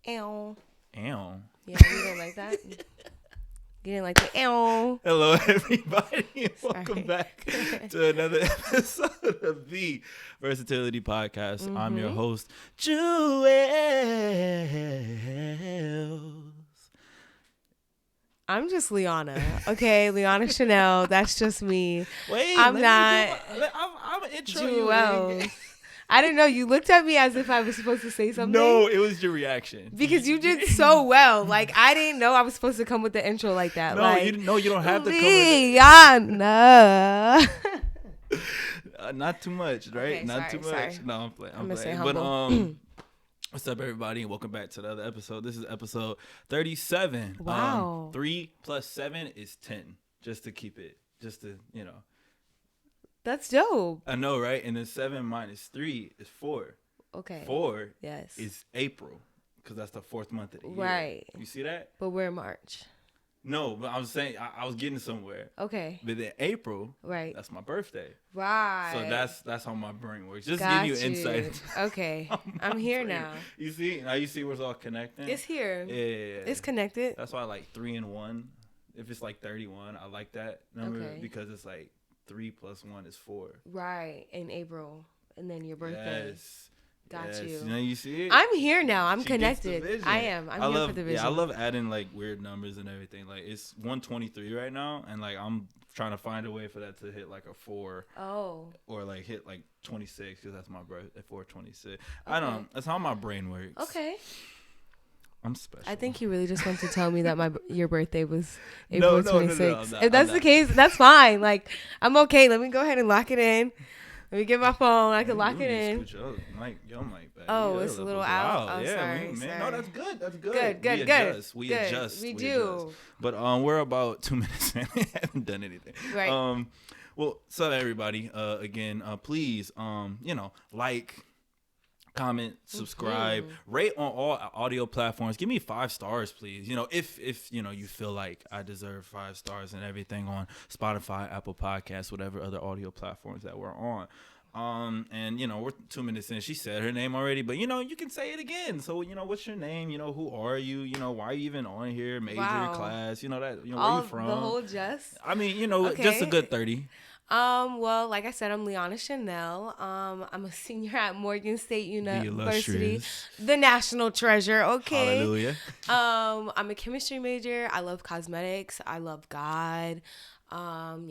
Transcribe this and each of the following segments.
Ow. Ow. Yeah, you didn't like that? You didn't like the ow. Hello, everybody. Welcome back to another episode of the Versatility Podcast. Mm-hmm. I'm your host, Juelz. I'm just Liana. Okay, Liana Chanel. That's just me. Wait, I'm I'm intro Juelz. you. I didn't know. You looked at me as if I was supposed to say something. No, it was your reaction. Because you did so well. Like, I didn't know I was supposed to come with the intro like that. No, like, you didn't know. You don't have to come with Liana. it. Not too much, right? Okay, not sorry, too much. sorry. No, I'm playing. I'm gonna stay But humble. what's up, everybody, and welcome back to another episode. This is episode 37. Wow. 3 plus 7 is 10. Just to keep it, That's dope. I know, right? And then 7 minus 3 is 4. Okay. 4 Yes. is April, because that's the 4th month of the year. Right. You see that? But we're in March. No, but I was saying I was getting somewhere. Okay. But then April, Right. that's my birthday. Right. So that's how my brain works. Just Got give you insight. into Okay. how my I'm here brain- now. You see? Now you see where it's all connecting? It's here. Yeah. It's connected. That's why I like 3 and 1. If it's like 31, I like that number Okay. because it's like 3 plus 1 is 4. Right. In April. And then your birthday. Yes. Got yes. you. Now you see it? I'm here now. I'm She gets the connected. vision. I am. I'm here for the vision. Yeah, I love adding like weird numbers and everything. Like it's 123 right now, and like I'm trying to find a way for that to hit like a 4. Oh. Or like hit like 26 because that's my birthday. 426. I don't know. That's how my brain works. Okay. I'm special. I think you really just want to tell me that your birthday was April 26th. No, I'm not. If that's the case, that's fine. Like, I'm okay. Let me go ahead and lock it in. Let me get my phone. I can lock it in. Your mic back. Oh, Yeah, it's a that little was out. loud. Oh, Yeah, sorry. man. No, that's good. That's good. Good. We adjust. We do. But we're about 2 minutes in. I haven't done anything. Right. Well, so everybody, again, please, like, comment, subscribe, rate on all audio platforms. Give me 5 stars, please. If you feel like I deserve 5 stars and everything on Spotify, Apple Podcasts, whatever other audio platforms that we're on. And we're 2 minutes in. She said her name already, but you can say it again. So what's your name? Who are you? Why are you even on here? Major, class, that. Where you from? The whole just. I mean, Okay. just a good 30. Well, like I said, I'm Liana Chanel. I'm a senior at Morgan State University, the national treasure. Okay. Hallelujah. I'm a chemistry major. I love cosmetics. I love God. I'm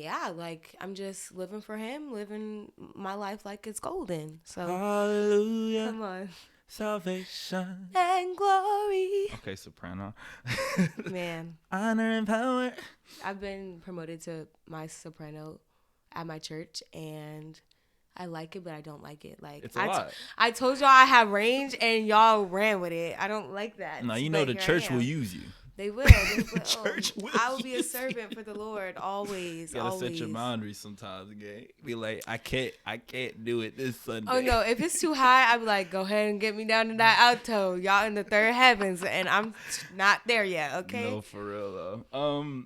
just living for Him, living my life like it's golden. So hallelujah. Come on. Salvation And glory. Okay, soprano. Man, Honor and power. I've been promoted to my soprano at my church, and I like it, but I don't like it. Like, it's a lot. I told y'all I have range, and y'all ran with it. I don't like that. Now But the here church I am. will use you. They will. Church will I will be a use servant for the Lord always. You gotta always. set your boundaries sometimes, okay? Be like, I can't do it this Sunday. Oh no, if it's too high, I'd be like, go ahead and get me down to that alto. Y'all in the third heavens, and I'm not there yet. Okay. No, for real though.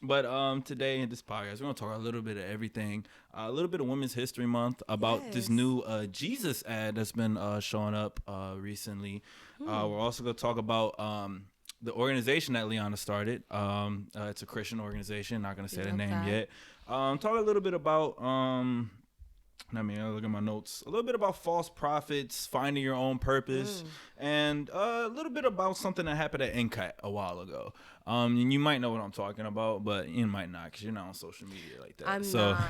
But today in this podcast, we're gonna talk a little bit of everything. A little bit of Women's History Month about this new Jesus ad that's been showing up recently. We're also gonna talk about the organization that Liana started. It's a Christian organization. Not gonna say the name yet. Talk a little bit about I look at my notes. A little bit about false prophets, finding your own purpose, and a little bit about something that happened at NCAT a while ago. And you might know what I'm talking about, but you might not because you're not on social media like that. I'm so, not.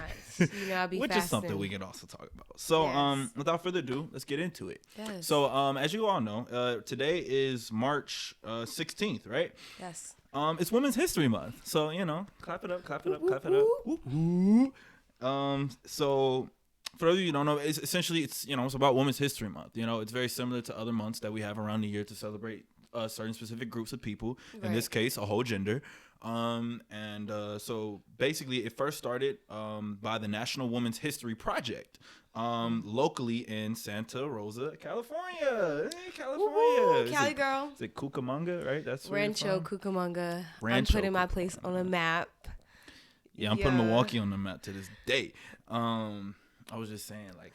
I'll be which fasting. is something we can also talk about. So, Yes. Without further ado, let's get into it. Yes. So, as you all know, today is March 16th, right? Yes. It's Women's History Month, so clap it up, clap it up, clap it up. Woo, woo. So for those of you who don't know, it's essentially it's about Women's History Month. It's very similar to other months that we have around the year to celebrate certain specific groups of people. In this case, a whole gender. So basically, it first started by the National Women's History Project, locally in Santa Rosa, California. Hey, California. Woo-hoo, Cali girl. Is it Cucamonga, right? That's where Rancho you're from? Cucamonga. I'm Rancho putting my place on a map. Yeah, I'm putting Milwaukee on the map to this day. I was just saying, like,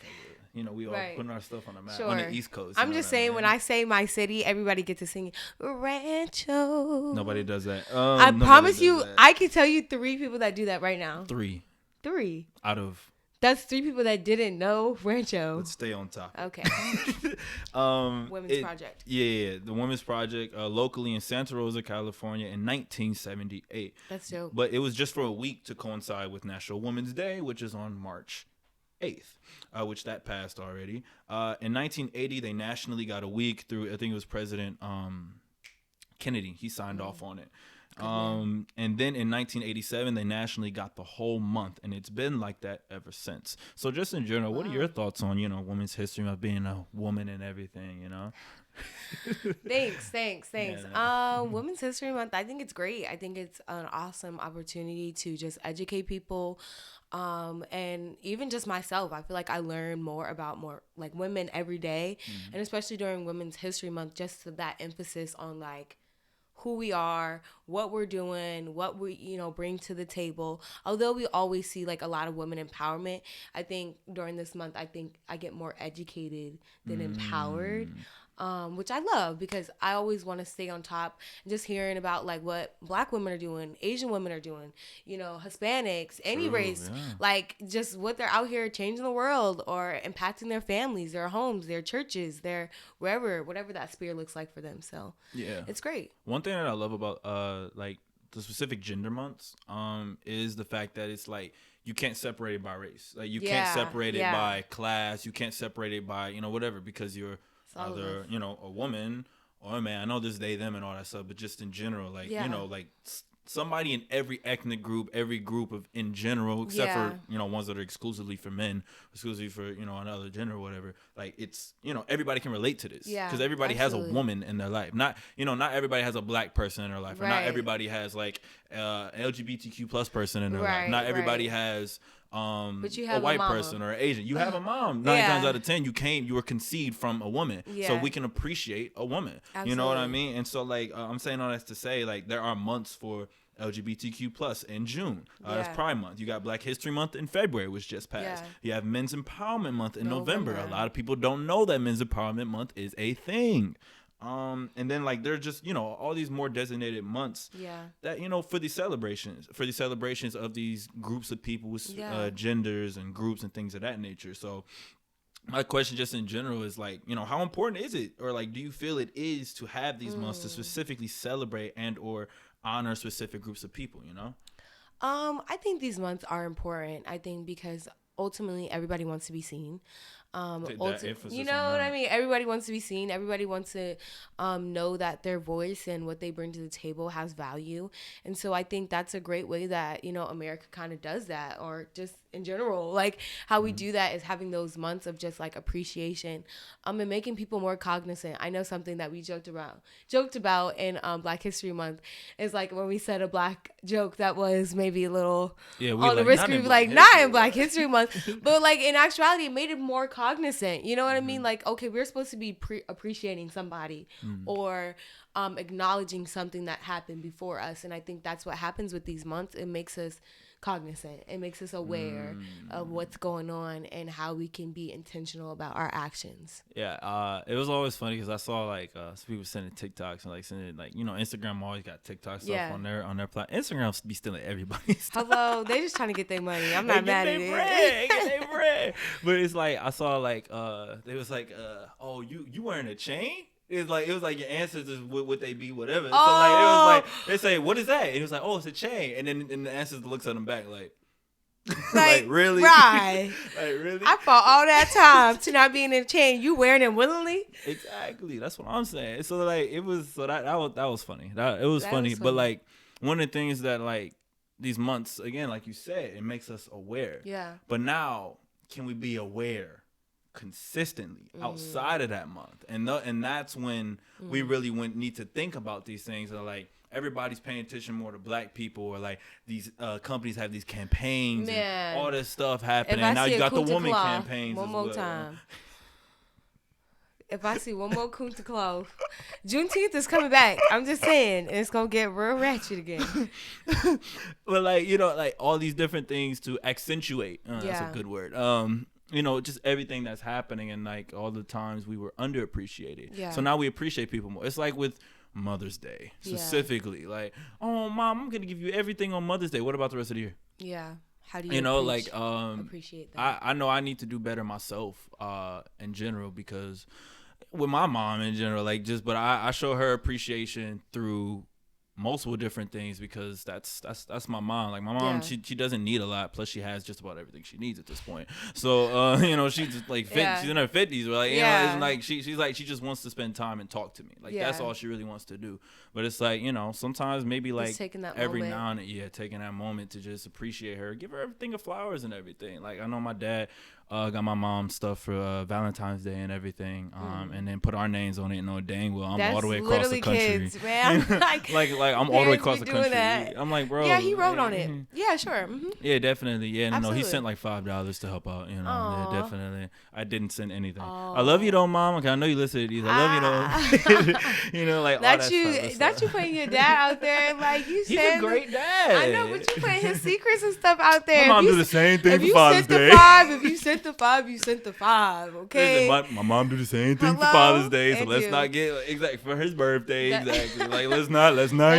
we all putting our stuff on the map on the East Coast. I'm just saying, when I say my city, everybody gets to sing Rancho. Nobody does that. I promise you, I can tell you 3 people that do that right now. 3 out of. That's 3 people that didn't know Rancho. Let's stay on topic. Okay. Women's Project. Yeah, the Women's Project, locally in Santa Rosa, California, in 1978. That's dope. But it was just for a week to coincide with National Women's Day, which is on March 8th, which that passed already. In 1980, they nationally got a week through, I think it was President Kennedy. He signed off on it. And then in 1987, they nationally got the whole month, and it's been like that ever since. So just in general, what are your thoughts on, women's history of being a woman and everything, Thanks. Yeah. Women's History Month, I think it's great. I think it's an awesome opportunity to just educate people. And even just myself, I feel like I learn more about like women every day. And especially during Women's History Month, just that emphasis on like who we are, what we're doing, what we, bring to the table. Although we always see like a lot of women empowerment, I think during this month, I get more educated than empowered. Which I love, because I always want to stay on top, and just hearing about like what Black women are doing, Asian women are doing, Hispanics, any race, like just what they're out here changing the world or impacting their families, their homes, their churches, their whatever that sphere looks like for them. So yeah, it's great. One thing that I love about like the specific gender months is the fact that it's like you can't separate it by race. Like you can't separate it by class. You can't separate it by whatever, because you're either a woman or a man. I know there's they, them, and all that stuff, but just in general, like like somebody in every ethnic group, every group of in general, except for ones that are exclusively for men, exclusively for another gender or whatever. Like it's everybody can relate to this, because everybody has a woman in their life. Not not everybody has a Black person in their life, or not everybody has like LGBTQ plus person in their life. Not everybody has but you have a white person or an Asian. You have a mom. 9 times out of 10, you were conceived from a woman. So we can appreciate a woman. Absolutely. You know what I mean? And so like I'm saying all that to say, like, there are months for LGBTQ plus in June. That's Pride Month. You got Black History Month in February, which just passed. You have Men's Empowerment Month in November. A lot of people don't know that Men's Empowerment Month is a thing. And then like there's just all these more designated months that for these celebrations of these groups of people with genders and groups and things of that nature. So my question just in general is like, how important is it, or like do you feel it is to have these months to specifically celebrate and or honor specific groups of people? I think these months are important. I think because ultimately everybody wants to be seen. What I mean? Everybody wants to be seen. Everybody wants to know that their voice and what they bring to the table has value. And so I think that's a great way that, America kind of does that, or just in general, like how we do that is having those months of just like appreciation and making people more cognizant. I know something that we joked about in Black History Month is like when we said a Black joke that was maybe a little on the risk, we like not in Black History Month, but like in actuality it made it more cognizant. You know what I mean? Like, okay, we're supposed to be appreciating somebody or acknowledging something that happened before us. And I think that's what happens with these months. It makes us cognizant. It makes us aware of what's going on and how we can be intentional about our actions. Yeah, it was always funny because I saw like people sending TikToks and like sending like Instagram always got TikTok stuff on their platform. Instagram be stealing everybody's stuff. Hello, they just trying to get their money. I'm not mad at it. Get their bread. But it's like I saw like they was like oh you wearing a chain? It was like your ancestors would they be whatever. So like it was like they say, what is that? And it was like, oh, it's a chain. And then the ancestor looks at them back like like really? Right. Like really? I fought all that time to not be in a chain. You wearing it willingly? Exactly. That's what I'm saying. So like it was that was funny. It was funny. But like one of the things that like these months, again, like you said, it makes us aware. Yeah. But now can we be aware consistently outside of that month, and that's when we really need to think about these things. Or like everybody's paying attention more to Black people, or like these companies have these campaigns and all this stuff happening. Now you got the woman campaigns one more time. If I see one more Kunta Cloth, Juneteenth is coming back. I'm just saying, it's gonna get real ratchet again. But like like all these different things to accentuate. That's a good word. just everything that's happening and like all the times we were underappreciated. Yeah. So now we appreciate people more. It's like with Mother's Day specifically. Yeah. Like, oh, Mom, I'm gonna give you everything on Mother's Day. What about the rest of the year? Yeah. How do you appreciate that? I know I need to do better myself in general, because with my mom in general, but I show her appreciation through multiple different things, because that's my mom. Like my mom, she doesn't need a lot, plus she has just about everything she needs at this point. So she's just like she's in her 50s, but like it's like she's like, she just wants to spend time and talk to me. Like that's all she really wants to do. But it's like, sometimes maybe like every now and then, taking that moment to just appreciate her, give her everything of flowers and everything. Like I know my dad got my mom stuff for Valentine's Day and everything, and then put our names on it, and dang well I'm all the way across the country. Kids, man. like I'm all the way across the country. I'm like, bro. Yeah, he wrote on it. Yeah, sure. Mm-hmm. Yeah, definitely. Yeah, no, he sent like $5 to help out. Yeah, definitely. I didn't send anything. Aww. I love you though, Mom. Okay, I know you listen to these. I love you though. Like all that stuff. Not you putting your dad out there like you said. He's a great dad. I know, but you putting his secrets and stuff out there. My mom do the same thing for Father's Day. If you sent the 5, you sent the 5. Okay. Listen, my mom do the same thing for Father's Day, so let's not get for his birthday. Exactly. Like let's not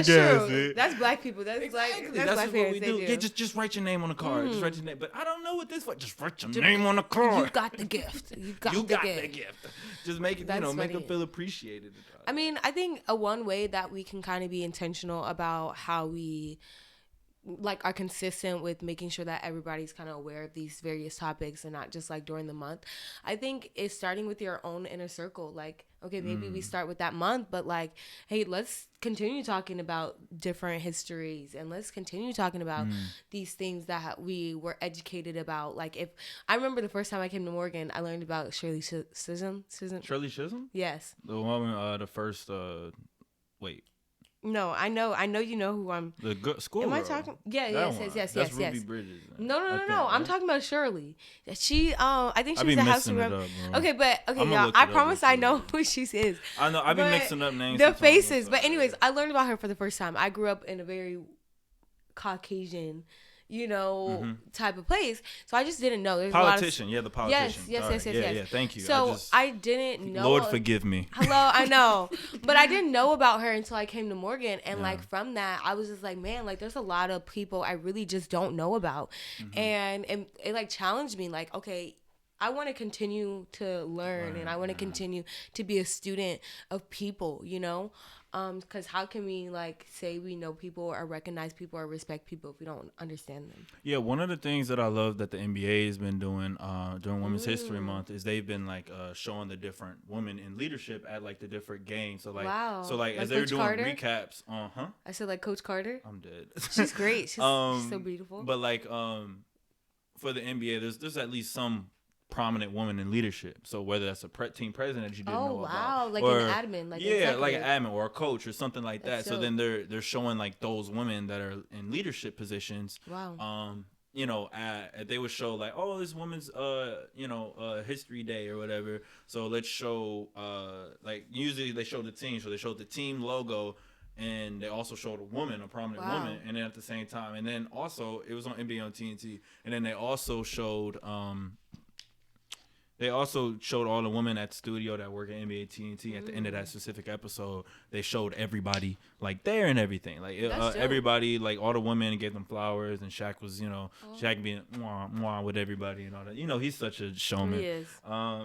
guess it. That's black people. That's exactly. That's what we do. Yeah, just write your name on the card. Just write your name. But I don't know what this for. Just write your name on the card. You got the gift. You got the gift. Just make it. Make them feel appreciated. I mean, I think one way that we can kind of be intentional about how we like are consistent with making sure that everybody's kind of aware of these various topics and not just like during the month, I think is starting with your own inner circle. Like, okay, maybe we start with that month, but like, hey, let's continue talking about different histories, and let's continue talking about these things that we were educated about. Like, if I remember the first time I came to Morgan, I learned about Shirley Chisholm. Shirley Chisholm? Yes. The woman, the first, wait. No, I know you know who I'm. The school. Am girl. I talking? Yes. That's Ruby Bridges. No. I'm talking about Shirley. She, I think she's a house room. Okay, y'all. I promise I know who she is. I know. I've been mixing up names. The faces, but anyways, I learned about her for the first time. I grew up in a very Caucasian, type of place. So I just didn't know. There's politician, the politician. Yes. Yeah, thank you. So I didn't know. Lord forgive me. Hello, I know. But I didn't know about her until I came to Morgan. And like from that, I was just like, man, like there's a lot of people I really just don't know about. And it like challenged me like, okay, I want to continue to learn and I want to continue to be a student of people, because how can we like say we know people or recognize people or respect people if we don't understand them? Yeah, one of the things that I love that the NBA has been doing during Women's History Month is they've been like showing the different women in leadership at like the different games. So like, as they were doing recaps, I said like Coach Carter. I'm dead. She's great. She's so beautiful. But like for the NBA, there's at least some prominent woman in leadership. So whether that's a team president you didn't know about, like an admin, like like an admin or a coach or something like that. So then they're showing like those women that are in leadership positions. Wow. They would show like, oh, this woman's history day or whatever. So let's show like usually they show the team. So they showed the team logo. And they also showed a prominent woman, and then at the same time, and then also it was on NBA on TNT, and then they also showed all the women at the studio that work at NBA TNT. At the end of that specific episode, they showed everybody like there and everything. Like everybody, like all the women, gave them flowers, and Shaq was, Shaq being mwah with everybody and all that. He's such a showman. He is.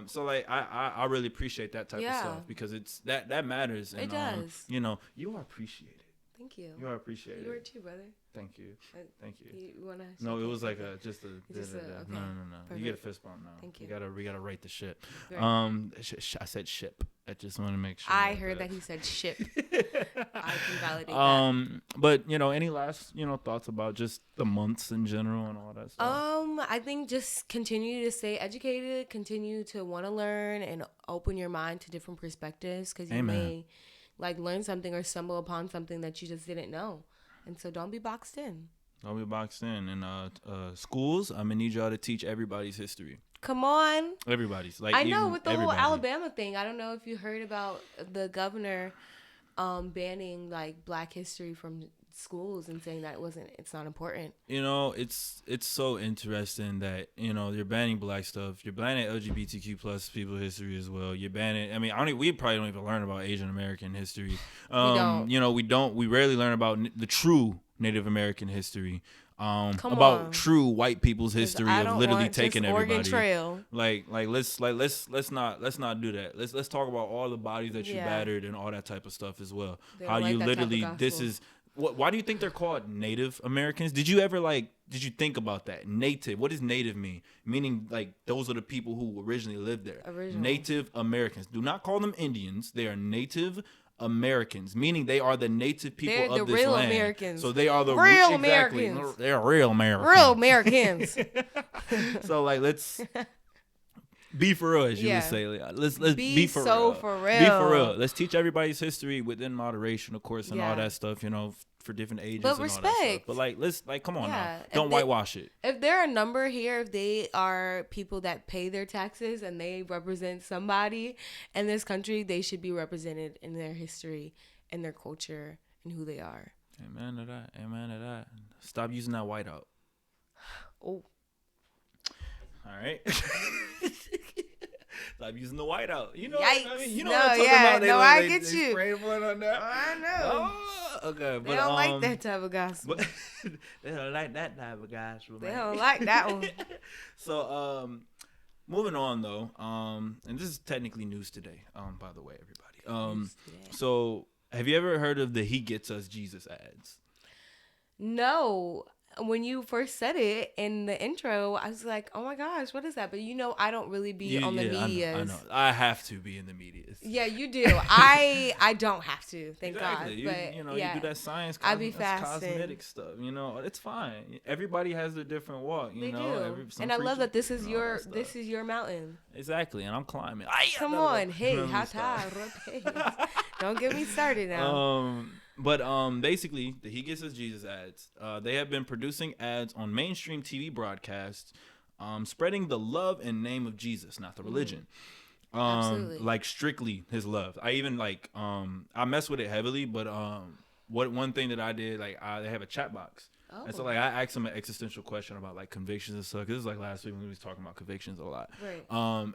So like I really appreciate that type of stuff because it's that matters. And, it does. You are appreciated. Thank you. You are appreciated. You are too, brother. Thank you. Thank you. You wanna? No, it was like just a. Okay. No. Perfect. You get a fist bump now. Thank you. We gotta rate the ship. Very I said ship. I just want to make sure. I heard that he said ship. I can validate that. But any last thoughts about just the months in general and all that stuff? I think just continue to stay educated, continue to want to learn, and open your mind to different perspectives because you may like learn something or stumble upon something that you just didn't know. And so don't be boxed in. Don't be boxed in. And schools, I'm gonna need y'all to teach everybody's history. Come on. Everybody's. I know with the whole Alabama thing. I don't know if you heard about the governor banning like Black history from schools and saying that it's not important. You know, it's so interesting that, you know, you're banning black stuff, you're banning LGBTQ plus people history as well. You're banning. I mean, we probably don't even learn about Asian American history. We don't. You know, we rarely learn about the true Native American history. About true white people's history of literally taking everybody. Oregon Trail. Like let's not do that. Let's talk about all the bodies that you battered and all that type of stuff as well. How you literally why do you think they're called Native Americans? Did you think about that? Native. What does native mean? Meaning like those are the people who originally lived there. Native Americans. Do not call them Indians. They are Native Americans, meaning they are the native people of this real land. Americans. So they are the real Americans. Exactly. They're real Americans. Real Americans. So like, let's be for real, as you would say. Let's be for real. Be for real. Let's teach everybody's history within moderation, of course, and all that stuff. You know, for different ages. But respect. All that stuff. But like, come on now. Don't whitewash it. If they're a number here, if they are people that pay their taxes and they represent somebody in this country, they should be represented in their history and their culture and who they are. Amen to that. Amen to that. Stop using that whiteout. Oh. All right. Stop using the whiteout. You know Yikes. what I mean? You know what I'm talking about? I get you. Spray blood on that. I know. Oh, okay. But, they don't like that type of gospel. They don't like that type of gospel. They don't like that one. So, moving on though, and this is technically news today. By the way, everybody. So have you ever heard of the HeGetsUs Jesus Ads? No. When you first said it in the intro, I was like, "Oh my gosh, what is that?" But I don't really be on the media. I know. I have to be in the media. Yeah, you do. I don't have to. Thank God. But you do that science. I be fast. Cosmetic stuff. You know, it's fine. Everybody has their different walk. They do. And I love that this is your mountain. Exactly, and I'm climbing. Come on, hey, don't get me started now. But basically, the HeGetsUs Jesus Ads, they have been producing ads on mainstream TV broadcasts, spreading the love and name of Jesus, not the religion. Absolutely. Like strictly his love. I even I mess with it heavily, but one thing that I did, they have a chat box. Oh. And so I asked them an existential question about convictions and stuff. Cause this is last week when we was talking about convictions a lot. Right.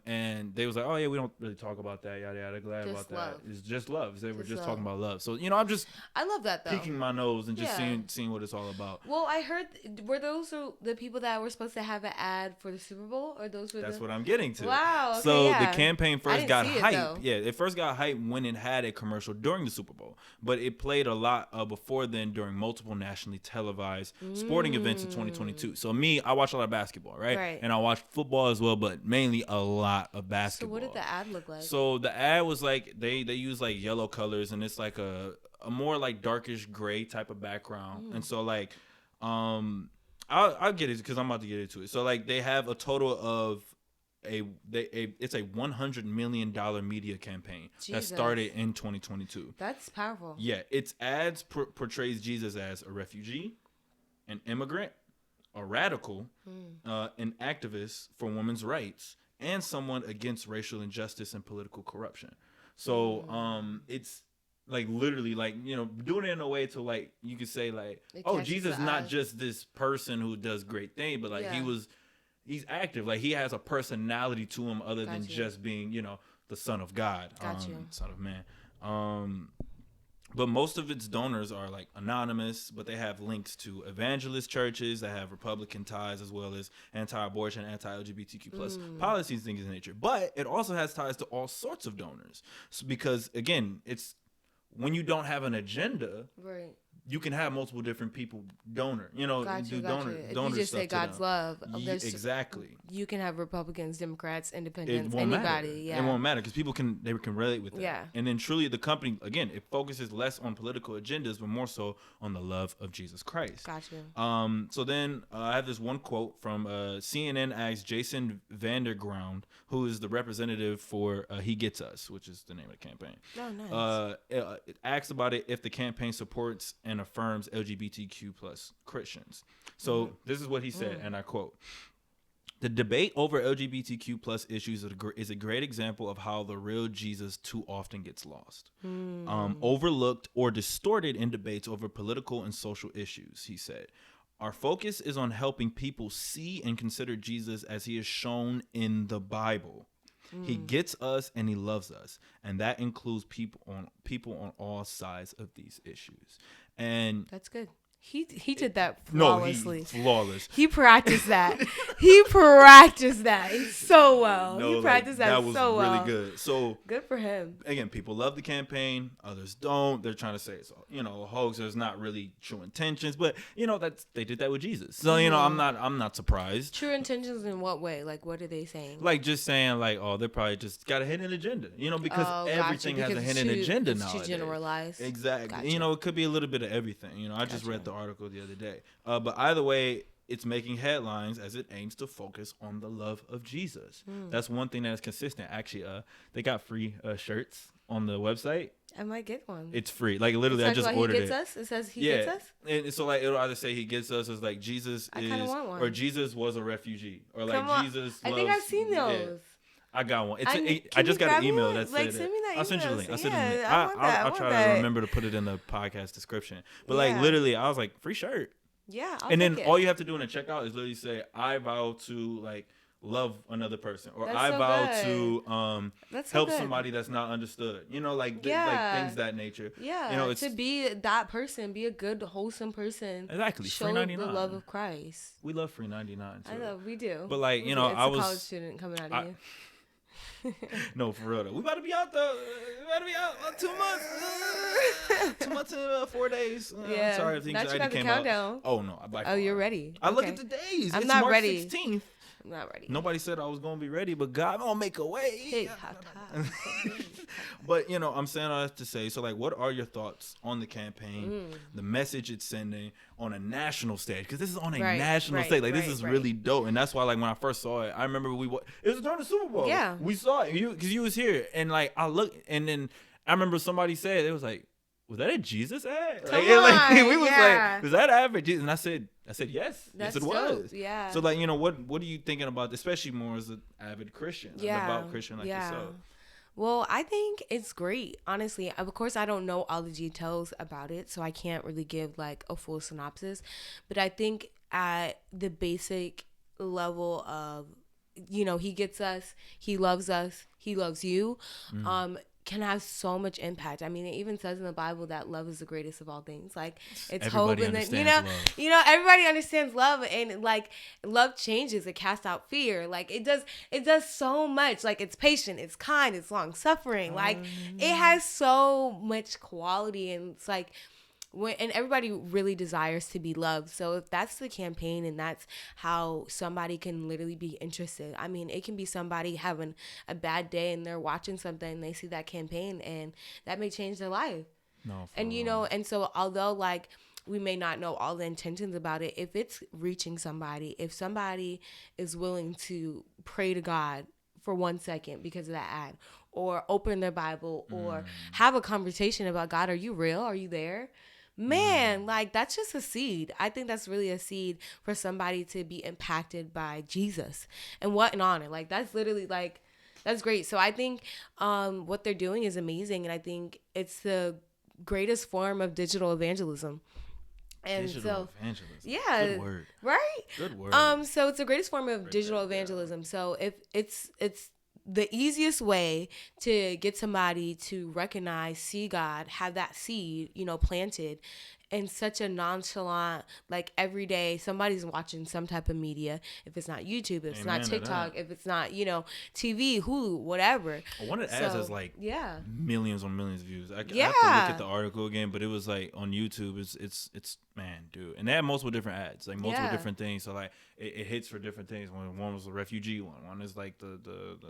And they was like, "Oh yeah, we don't really talk about that. Yada yada." Glad just about love. That. It's just love. They were just talking about love. So I love that though. Peeking my nose and just seeing what it's all about. Well, I heard were those the people that were supposed to have an ad for the Super Bowl, or those were? That's what I'm getting to. Wow. Okay, so the campaign first got hype. It first got hype when it had a commercial during the Super Bowl, but it played a lot before then during multiple nationally televised sporting events in 2022. So I watch a lot of basketball, right? And I watch football as well, but mainly a lot of basketball. So what did the ad look like? So the ad was they use yellow colors, and it's a more darkish gray type of background. And so I'll get it because I'm about to get into it. So they have a total of it's a $100 million media campaign that started in 2022. That's powerful. Yeah, its ads portrays Jesus as a refugee, an immigrant, a radical, an activist for women's rights, and someone against racial injustice and political corruption. So it's literally doing it in a way to you could say Jesus not just this person who does great things, but he's active. He has a personality to him other than just being the son of God, son of man. But most of its donors are anonymous, but they have links to evangelist churches that have Republican ties, as well as anti-abortion, anti-LGBTQ plus policies, things of that nature. But it also has ties to all sorts of donors. So because again, it's when you don't have an agenda, right, you can have multiple different people donor. Donor. If you just say God's love, exactly. You can have Republicans, Democrats, Independents, anybody. Yeah, it won't matter because people can relate with that. Yeah. And then truly, the company again, it focuses less on political agendas, but more so on the love of Jesus Christ. Gotcha. So then I have this one quote from CNN asks Jason Vanderground, who is the representative for HeGetsUs, which is the name of the campaign. Oh, nice. It asks about it if the campaign supports and affirms LGBTQ plus Christians. So this is what he said, and I quote, The debate over LGBTQ plus issues is a great example of how the real Jesus too often gets lost, overlooked, or distorted in debates over political and social issues, he said. Our focus is on helping people see and consider Jesus as he is shown in the Bible. He gets us and he loves us, and that includes people on all sides of these issues. And that's good. He did that flawlessly. No, flawless. He practiced that. He practiced that so well. No, he practiced that so well. That was really good. So good for him. Again, people love the campaign. Others don't. They're trying to say it's a hoax. There's not really true intentions, but they did that with Jesus. So I'm not surprised. True intentions in what way? Like what are they saying? Like just saying like, oh, they probably just got a hidden agenda. Because everything has a hidden agenda now. It's too generalized. Exactly. Gotcha. It could be a little bit of everything. I just read the article the other day, but either way, it's making headlines as it aims to focus on the love of Jesus. That's one thing that is consistent. Actually, they got free shirts on the website. I might get one. It's free. Like literally, I just ordered it. He gets us. It says he gets us. And so like it'll either say he gets us as like Jesus is, or Jesus was a refugee, or like Jesus. I think I've seen those. Yeah. I got one. I just got an email that said send me that I'll send you the link. I'll try to remember to put it in the podcast description. But like literally, I was like, free shirt. Yeah. And then all you have to do in the checkout is literally say, I vow to like love another person, or I vow to help somebody that's not understood. Like things that nature. Yeah. To be that person, be a good, wholesome person. Exactly. Show $3.99. the love of Christ. We love $3.99 too. I know we do. But like it's I was a college student coming out of you. No, for real though. We about to be out though. We about to be out 2 months. 2 months and 4 days. Yeah. Sorry if the anxiety came out. Oh no. You're ready. I look at the days. I'm it's not March ready. 16th. I'm not ready. Nobody said I was gonna be ready, but God gonna make a way. Hey, But I'm saying all that to say, so like, what are your thoughts on the campaign, the message it's sending on a national stage? Because this is on a national stage. Like this is really dope, and that's why like when I first saw it, I remember it was during the Super Bowl. Yeah, we saw it because you was here, and like I looked, and then I remember somebody said it was like, was that a Jesus ad? Come on, we was like, was that ad for Jesus? And I said yes. That's yes, it was. Dope. Yeah. So like, what are you thinking about, especially more as an avid Christian, an devout Christian like yourself? Well, I think it's great. Honestly, of course, I don't know all the details about it, so I can't really give like a full synopsis. But I think at the basic level of, he gets us, he loves you, can have so much impact. I mean, it even says in the Bible that love is the greatest of all things. Like it's everybody hope, and then everybody understands love, and like love changes. It casts out fear. Like it does so much. Like it's patient, it's kind, it's long suffering. Like it has so much quality, and it's like. And everybody really desires to be loved. So if that's the campaign and that's how somebody can literally be interested, I mean, it can be somebody having a bad day and they're watching something and they see that campaign and that may change their life. No, and and so although like we may not know all the intentions about it, if it's reaching somebody, if somebody is willing to pray to God for 1 second because of that ad, or open their Bible, or have a conversation about God, are you real? Are you there? Man, like that's just a seed. I think that's really a seed for somebody to be impacted by Jesus. And what an honor. Like that's literally like, that's great. So I think what they're doing is amazing. And I think it's the greatest form of digital evangelism. And digital evangelism. Yeah. Good word. Right? Good word. So it's the greatest form of digital evangelism. So if it's the easiest way to get somebody to recognize, see God, have that seed, planted in such a nonchalant, like every day somebody's watching some type of media. If it's not YouTube, if it's not TikTok, if it's not, TV, Hulu, whatever. One of the ads has like millions on millions of views. I have to look at the article again, but it was like on YouTube. It's man, dude, and they had multiple different ads, like multiple different things. So like it hits for different things. One was a refugee one is like the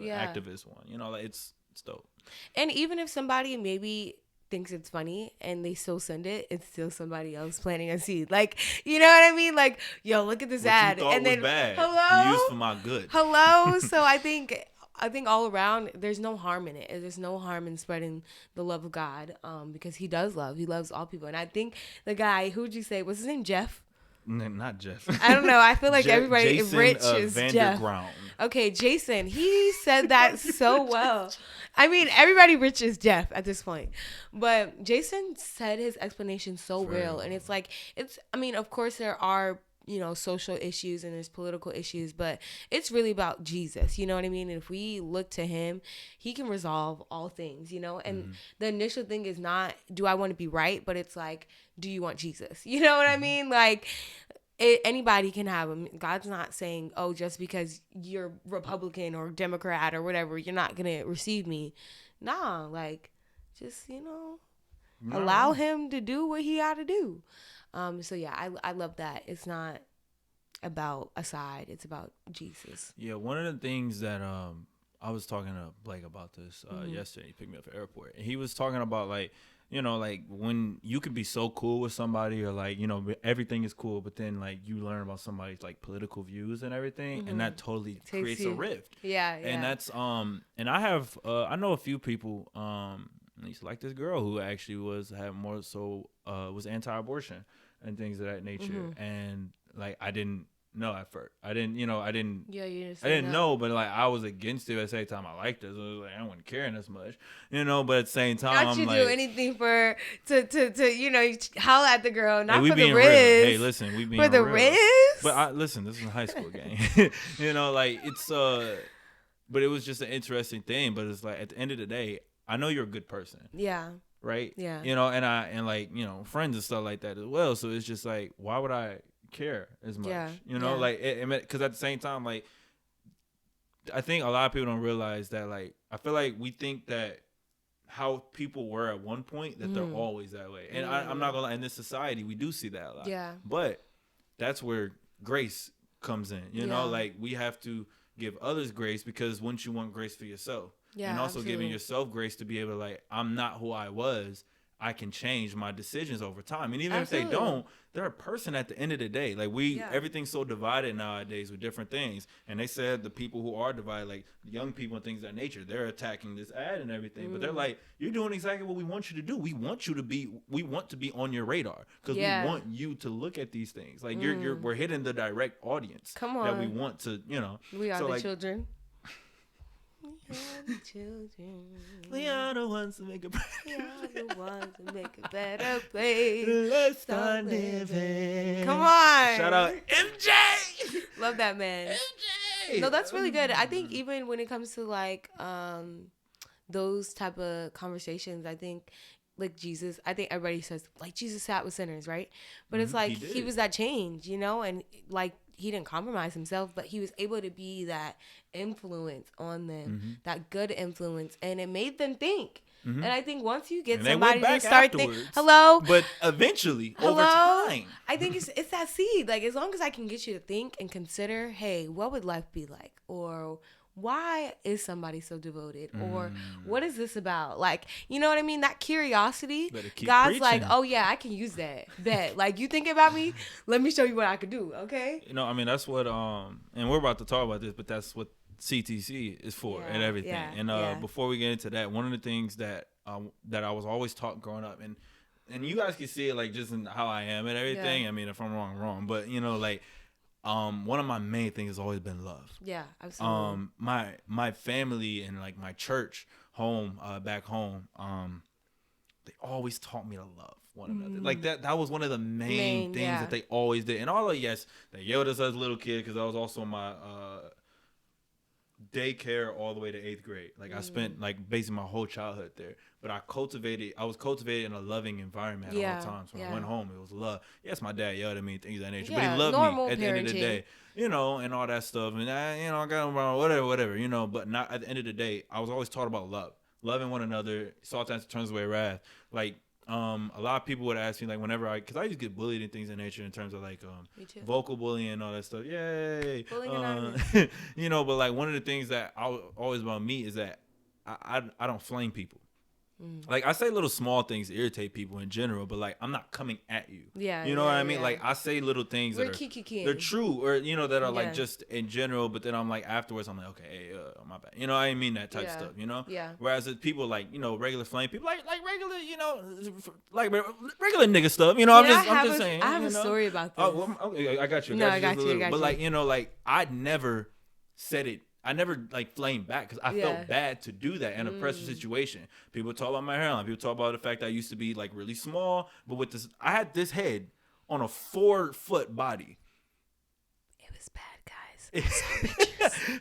activist one. Like it's dope. And even if somebody maybe thinks it's funny and they still send it, it's still somebody else planting a seed. Like, you know what I mean? Like, yo, look at this ad. And then bad. Hello, used for my good. Hello. So I think all around there's no harm in it. There's no harm in spreading the love of God, because he does love. He loves all people. And I think the guy, who'd you say, what's his name? Jeff? Not Jeff. I don't know. I feel like everybody Jason, rich is Jeff. Okay, Jason. He said that so well. I mean, everybody rich is Jeff at this point. But Jason said his explanation so real. And it's like, I mean, of course there are, social issues and there's political issues, but it's really about Jesus. You know what I mean? And if we look to him, he can resolve all things, and the initial thing is not, do I want to be right? But it's like, do you want Jesus? You know what I mean? Like, anybody can have him. God's not saying, oh, just because you're Republican or Democrat or whatever, you're not going to receive me. Nah, like, just, allow him to do what he ought to do. So yeah, I love that. It's not about a side. It's about Jesus. Yeah. One of the things that, I was talking to Blake about this, yesterday. He picked me up at the airport, and he was talking about like when you could be so cool with somebody, or like, everything is cool, but then like you learn about somebody's like political views and everything, and that totally creates a rift. Yeah. And that's, and I know a few people, at least like this girl who actually was anti-abortion and things of that nature. And like, I didn't know at first. I didn't know, but like, I was against it. At the same time, I liked it. So it was like, I wasn't caring as much, but at the same time, not you do anything to holler at the girl, not for the Riz. Hey, listen, we being for the Riz. But listen, this is a high school game. Like, it's but it was just an interesting thing. But it's like, at the end of the day, I know you're a good person. Yeah. Right. Yeah. And like, friends and stuff like that as well. So it's just like, why would I care as much? Yeah. Like, because at the same time, like, I think a lot of people don't realize that, like, I feel like we think that how people were at one point, that they're always that way. And I'm not gonna lie, in this society, we do see that a lot. Yeah. But that's where grace comes in. Like, we have to give others grace, because once you want grace for yourself. Yeah, and also absolutely. Giving yourself grace to be able to, like, I'm not who I was. I can change my decisions over time. And even absolutely. If they don't, they're a person at the end of the day. Like, everything's so divided nowadays with different things. And they said the people who are divided, like young people and things of that nature, they're attacking this ad and everything. But they're like, you're doing exactly what we want you to do. We want to be on your radar, because we want you to look at these things. Like, we're hitting the direct audience. Come on. That we want to, We are so, the like, children. Liana wants to make a better place. Let's start living. Come on. Shout out MJ. Love that man. MJ. No, that's really good. I think even when it comes to like those type of conversations, I think like Jesus, I think everybody says like Jesus sat with sinners, right? But it's like he was that change, and like he didn't compromise himself, but he was able to be that influence on them, that good influence, and it made them think. And I think once you get somebody to start thinking, but eventually, over time, I think it's that seed. Like, as long as I can get you to think and consider, hey, what would life be like, or why is somebody so devoted, or what is this about? Like, you know what I mean? That curiosity. God's preaching. Like, oh yeah, I can use that. Bet. Like, you thinking about me? Let me show you what I could do. Okay. I mean, that's what and we're about to talk about this, but that's what CTC is for, and everything. And before we get into that, one of the things that I was always taught growing up, and you guys can see it, like, just in how I am and everything. I mean, if I'm wrong, I'm wrong. But like, one of my main things has always been love. Yeah, absolutely. My family and like my church home, back home, they always taught me to love one another. Like, that was one of the main things that they always did. And although, yes, they yelled at us as a little kid, because I was also my daycare all the way to 8th grade. Like, I spent like basically my whole childhood there. But I was cultivated in a loving environment at all times. When I went home, it was love. Yes, my dad yelled at me, things of that nature, but he loved me at the end of the day, and all that stuff. And I got him wrong, whatever, But not at the end of the day, I was always taught about love, loving one another. Sometimes it turns away wrath. Like, a lot of people would ask me, like, whenever because I used to get bullied and things of that nature, in terms of like vocal bullying and all that stuff. Yay, but like, one of the things that always about me is that I don't flame people. Like, I say little small things to irritate people in general, but, like, I'm not coming at you. Yeah. You know what I mean? Yeah. Like, I say little things that are they're true or, you know, that are, like, just in general, but then I'm, like, afterwards, I'm like, okay, hey, my bad. You know, I didn't mean that type of stuff, you know? Yeah. Whereas if people, like, you know, regular flame people, like regular, you know, like regular nigga stuff, you know? I'm just saying. I have a story about this. Oh, well, okay, I got you. I got you. But, like, you know, like, I never said it. I never, like, flamed back because I felt bad to do that in a pressure situation. People talk about my hairline. People talk about the fact that I used to be, like, really small. But with this, I had this head on a 4-foot body. It was bad, guys.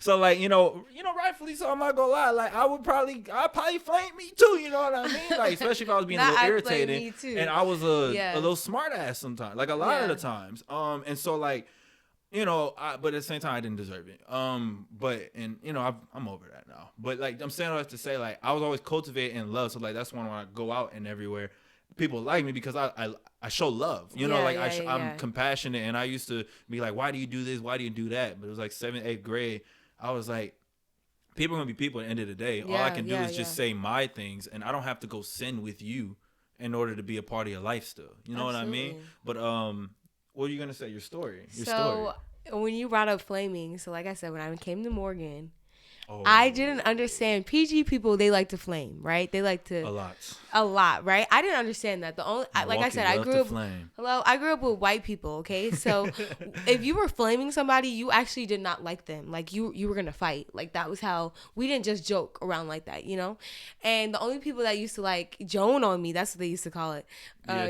So, like, you know, rightfully so, I'm not gonna lie. Like, I'd probably flame me too. You know what I mean? Like, especially if I was being a little irritated and I was a little smart ass sometimes. Like, a lot of the times. And so, like, you know, but at the same time, I didn't deserve it. But you know, I'm over that now. But, like, I'm saying all that to say, like, I was always cultivated in love. So, like, that's when I go out and everywhere, people like me because I show love. You know, like, I'm compassionate, and I used to be like, why do you do this? Why do you do that? But it was like 7th, 8th grade. I was like, people are gonna be people at the end of the day. All I can do is just say my things, and I don't have to go sin with you in order to be a part of your life still. You know what I mean? But what are you going to say? Your story. When you brought up flaming, so like I said, when I came to Morgan, I didn't understand. PG people, they like to flame, right? They like to a lot, right? I didn't understand that. Like I said, I grew up with white people. Okay, so if you were flaming somebody, you actually did not like them. Like you were gonna fight. Like that was how we didn't just joke around like that, you know. And the only people that used to like Joan on me, that's what they used to call it.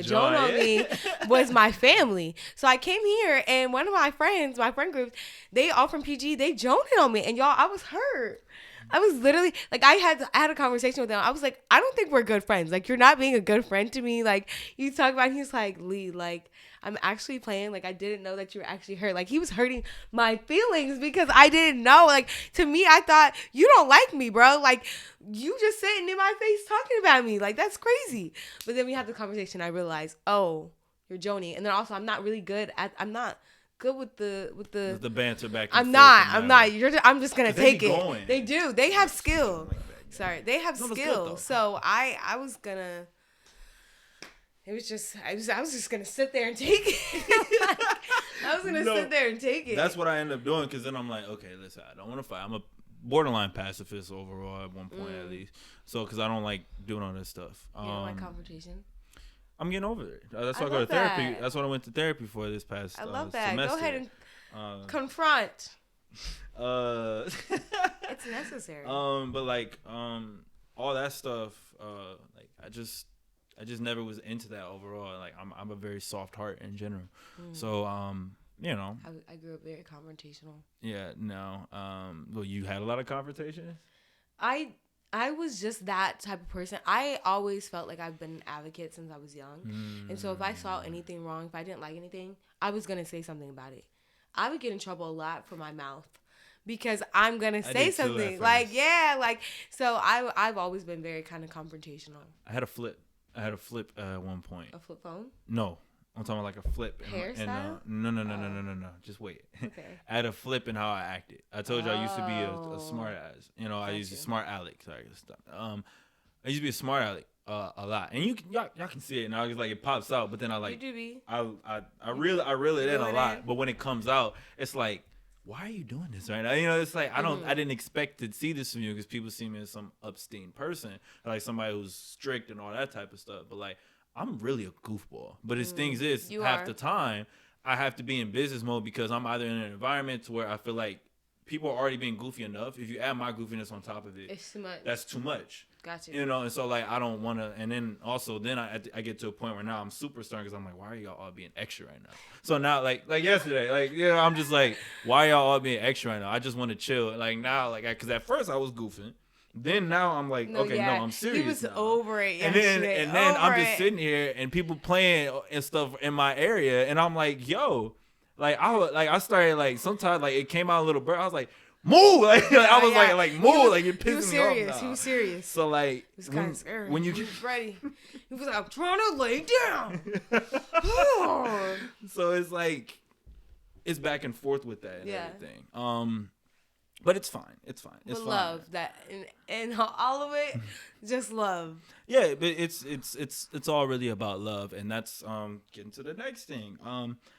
Joan on me was my family. So I came here, and one of my friend groups, they all from PG, they Joaned on me, and y'all, I was hurt. I was literally like, I had a conversation with them. I was like, I don't think we're good friends. Like, you're not being a good friend to me. Like, you talk about, he's like, Lee, like, I'm actually playing. Like, I didn't know that you were actually hurt. Like, he was hurting my feelings because I didn't know. Like, to me, I thought, you don't like me, bro. Like, you just sitting in my face talking about me. Like, that's crazy. But then we had the conversation. I realized, oh, you're Joni. And then also, I'm not good with the banter back and forth. I'm just gonna take it. They do. They have skill. Sorry, they have skill. So I was gonna. It was just I was just gonna sit there and take it. I was gonna sit there and take it. That's what I ended up doing, because then I'm like, okay, listen, I don't want to fight. I'm a borderline pacifist overall at one point at least. So because I don't like doing all this stuff. You don't like confrontation? I'm getting over it. That's why I go to therapy. That's what I went to therapy for this past semester. I love that. Go ahead and confront. It's necessary. But like, all that stuff, like I just never was into that overall. Like I'm a very soft heart in general. So, you know. I grew up very confrontational. Yeah, no. Well, you had a lot of confrontations? I was just that type of person. I always felt like I've been an advocate since I was young. And so if I saw anything wrong, if I didn't like anything, I was going to say something about it. I would get in trouble a lot for my mouth because I'm going to say something. So I've always been very kind of confrontational. I had a flip at one point. A flip phone? No. I'm talking about like a flip. Hairstyle? No. Just wait. Okay. I had a flip in how I acted. I told you I used to be a smart ass. You know, I used to be smart aleck. Sorry. I used to be a smart aleck a lot. And y'all can see it now. It's like it pops out, but then I like you do be. I reel it in a lot. But when it comes out, it's like, why are you doing this right now? You know, it's like I didn't expect to see this from you, because people see me as some upstanding person, like somebody who's strict and all that type of stuff. But like, I'm really a goofball. But his things is, half the time, I have to be in business mode, because I'm either in an environment to where I feel like people are already being goofy enough. If you add my goofiness on top of it, it's too much. That's too much. Gotcha. You know, and so like I don't want to. And then also, I get to a point where now I'm super stern, because I'm like, why are y'all all being extra right now? So now, like yesterday, like, you know, I'm just like, why are y'all all being extra right now? I just want to chill. Like now, like, because at first I was goofing. Then now I'm like, I'm serious. He was now. over it. And then I'm just sitting here and people playing and stuff in my area, and I'm like, yo, I started like sometimes like it came out a little bird. I was like, move, I was like move, like you're pissing me off. He was serious. So like, it was kind of scary. When you he was ready, he was like, I'm trying to lay down. So it's like, it's back and forth with that and everything. But it's fine. It's fine. It's but fine. Love that and all of it, just love. Yeah, but it's all really about love, and that's getting to the next thing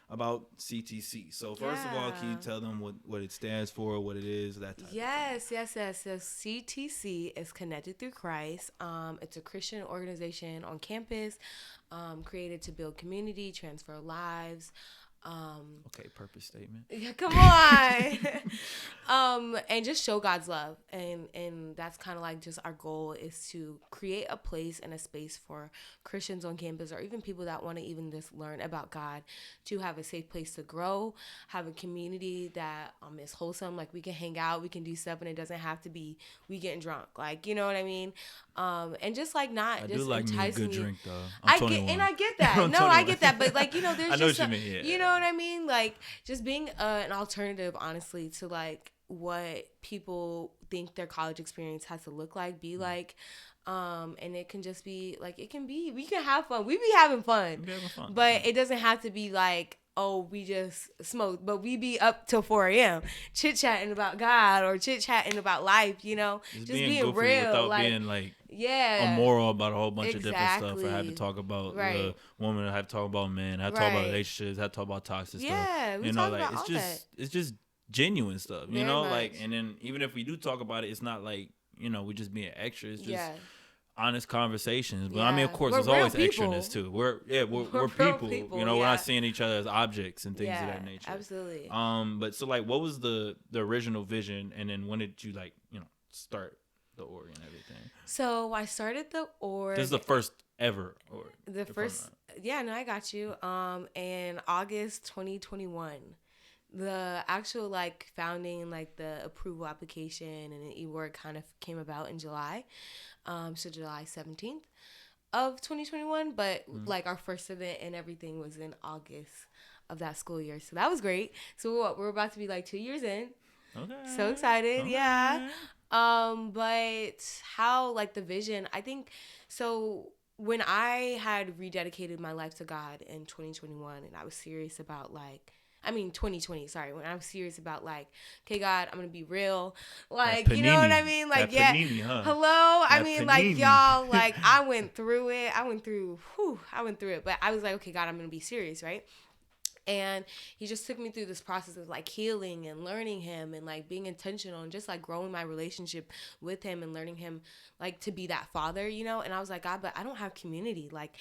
about CTC. So first of all, can you tell them what it stands for, what it is, that type of thing? Yes. So CTC is Connected Through Christ. It's a Christian organization on campus, created to build community, transfer lives. Okay, purpose statement. Yeah, come on. And just show God's love, and that's kind of like just our goal is to create a place and a space for Christians on campus, or even people that want to even just learn about God, to have a safe place to grow, have a community that is wholesome. Like, we can hang out, we can do stuff, and it doesn't have to be we getting drunk. Like, you know what I mean? And just like not I just do like me a good drink though. I get that. No, I get that, but like, you know, there's I know just what you mean. Yeah. You know what I mean? Like, just being an alternative, honestly, to like what people think their college experience has to look like, be like. And it can just be like, we can have fun. We be having fun. But it doesn't have to be like, oh, we just smoke, but we be up till 4 a.m. chit-chatting about God or chit-chatting about life, you know? Just being real. Without like, being like immoral about a whole bunch of different stuff. Or have to talk about women, have to talk about men, have to talk about relationships, have to talk about toxic stuff. Yeah, we talk about all that. It's just genuine stuff, you Very know? much. Like, and then even if we do talk about it, it's not like, you know, we're just being extra. It's just honest conversations. But I mean, of course, there's always extraness too. We're people. You know, we're not seeing each other as objects and things of that nature. Absolutely. But so like, what was the original vision, and then when did you like, you know, start the org and everything? So I started the org. This is the first ever org. The first, I got you. In August 2021. The actual like founding, like the approval application and the e-work kind of came about in July. So July 17th of 2021, but like our first event and everything was in August of that school year. So that was great. So we're about to be like 2 years in. Okay. So excited. Okay. Yeah. But how like the vision, I think, so when I had rededicated my life to God in 2021 and I was serious about 2020, sorry, when I was serious about like, okay, God, I'm going to be real. Like, you know what I mean? Like, panini, huh? Hello? That I mean, panini. Like, y'all, like, I went through it. I went through it. But I was like, okay, God, I'm going to be serious, right? And he just took me through this process of like healing and learning him and like being intentional and just like growing my relationship with him and learning him like to be that father, you know? And I was like, God, but I don't have community. Like,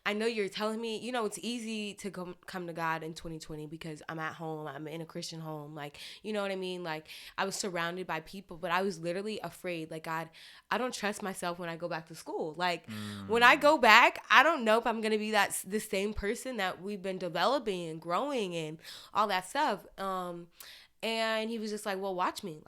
I know you're telling me, you know, it's easy to come to God in 2020 because I'm at home. I'm in a Christian home. Like, you know what I mean? Like, I was surrounded by people, but I was literally afraid. Like, God, I don't trust myself when I go back to school. Like, when I go back, I don't know if I'm going to be the same person that we've been developing and growing and all that stuff. And he was just like, well, watch me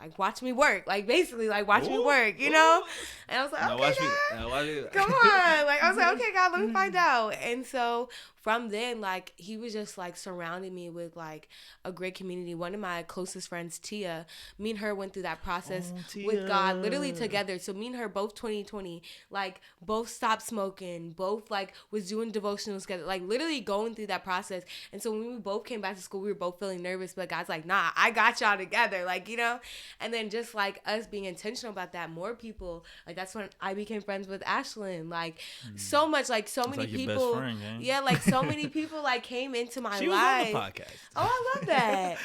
work. Like, basically, like, watch me work, you know? And I was like, okay, God, come on. Like, I was like, okay, God, let me find out. And so from then, like, he was just, like, surrounding me with, like, a great community. One of my closest friends, Tia, me and her went through that process with God literally together. So me and her both 2020, like, both stopped smoking, both, like, was doing devotionals together, like, literally going through that process. And so when we both came back to school, we were both feeling nervous, but God's like, nah, I got y'all together, like, you know? And then just, like, us being intentional about that, more people, like, that's when I became friends with Ashlyn, like, so much, like, so many people. Best friend, yeah, like, so many people like came into my life. She was on the podcast. Oh, I love that.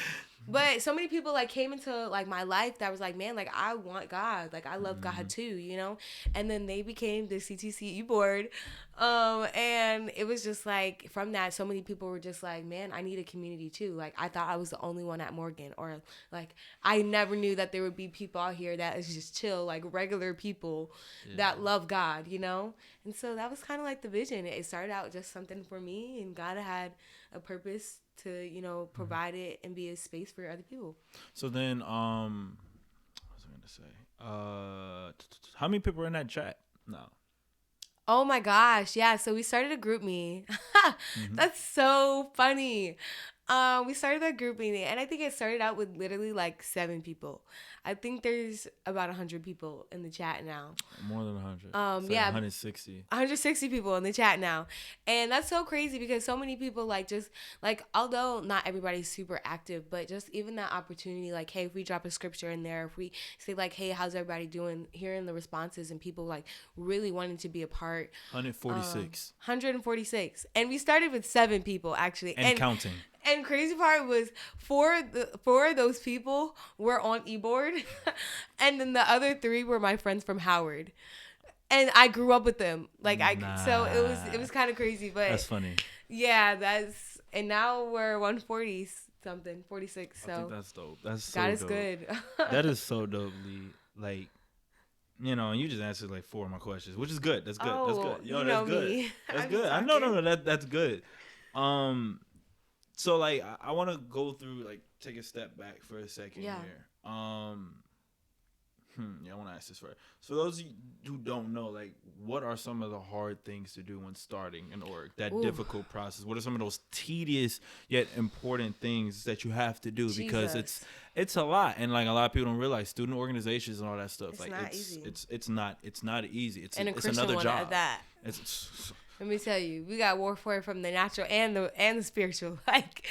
But so many people like came into like my life that was like, man, like I want God, like I love God too, you know. And then they became the CTC board, and it was just like from that, so many people were just like, man, I need a community too. Like I thought I was the only one at Morgan, or like I never knew that there would be people out here that is just chill, like regular people that love God, you know. And so that was kind of like the vision. It started out just something for me, and God had a purpose to, you know, provide it and be a space for other people. So then, what was I going to say? How many people were in that chat? No. Oh my gosh. Yeah. So we started a group me. That's so funny. We started that group meeting, and I think it started out with literally like 7 people. I think there's about 100 people in the chat now. More than 100. Yeah, 160. 160 people in the chat now, and that's so crazy because so many people like just like, although not everybody's super active, but just even that opportunity, like, hey, if we drop a scripture in there, if we say like, hey, how's everybody doing, hearing the responses and people like really wanting to be a part. 146. 146, and we started with 7 people actually, and counting. And crazy part was 4 of those people were on eBoard, and then the other 3 were my friends from Howard, and I grew up with them. Like so it was kind of crazy, but that's funny. Yeah, and now we're 140 something, 46. So I think that's dope. That's so God is dope. good. That is so dope, Lee. Like, you know, and you just answered like 4 of my questions, which is good. That's good. Oh, that's good. Yo, that's good. Me. That's good. I know. That's good. So like I want to go through, like, take a step back for a second here. Yeah, I want to ask this first. So those who don't know, like, what are some of the hard things to do when starting an org? That difficult process. What are some of those tedious yet important things that you have to do? Jesus. Because it's a lot, and like a lot of people don't realize student organizations and all that stuff. It's not easy. It's not easy. It's another job. At that. Let me tell you, we got warfare from the natural and the spiritual. Like,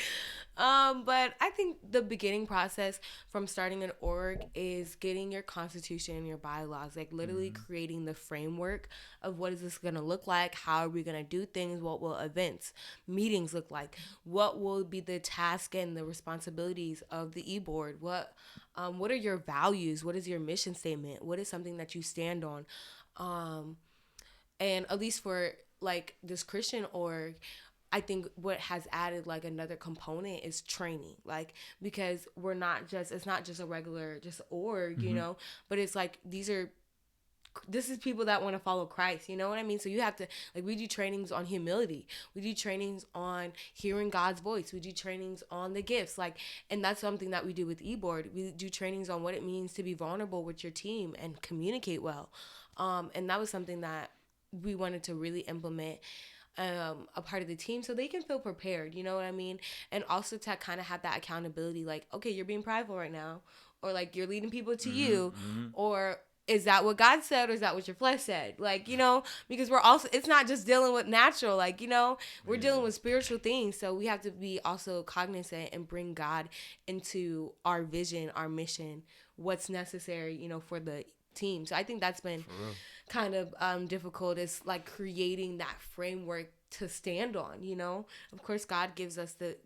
but I think the beginning process from starting an org is getting your constitution and your bylaws, like literally creating the framework of what is this going to look like? How are we going to do things? What will events, meetings look like? What will be the task and the responsibilities of the e-board? What are your values? What is your mission statement? What is something that you stand on? And at least for like this Christian org, I think what has added like another component is training, like, because it's not just a regular just org, you know, but it's like this is people that want to follow Christ, you know what I mean? So you have to, like, we do trainings on humility, we do trainings on hearing God's voice, we do trainings on the gifts, like, and that's something that we do with eBoard. We do trainings on what it means to be vulnerable with your team and communicate well, and that was something that we wanted to really implement a part of the team so they can feel prepared, you know what I mean? And also to kind of have that accountability, like, okay, you're being prideful right now, or like you're leading people to you, or is that what God said, or is that what your flesh said? Like, you know, because it's not just dealing with natural, like, you know, we're dealing with spiritual things. So we have to be also cognizant and bring God into our vision, our mission, what's necessary, you know, for the team. So I think that's been kind of difficult, is like creating that framework to stand on, you know. Of course, God gave us the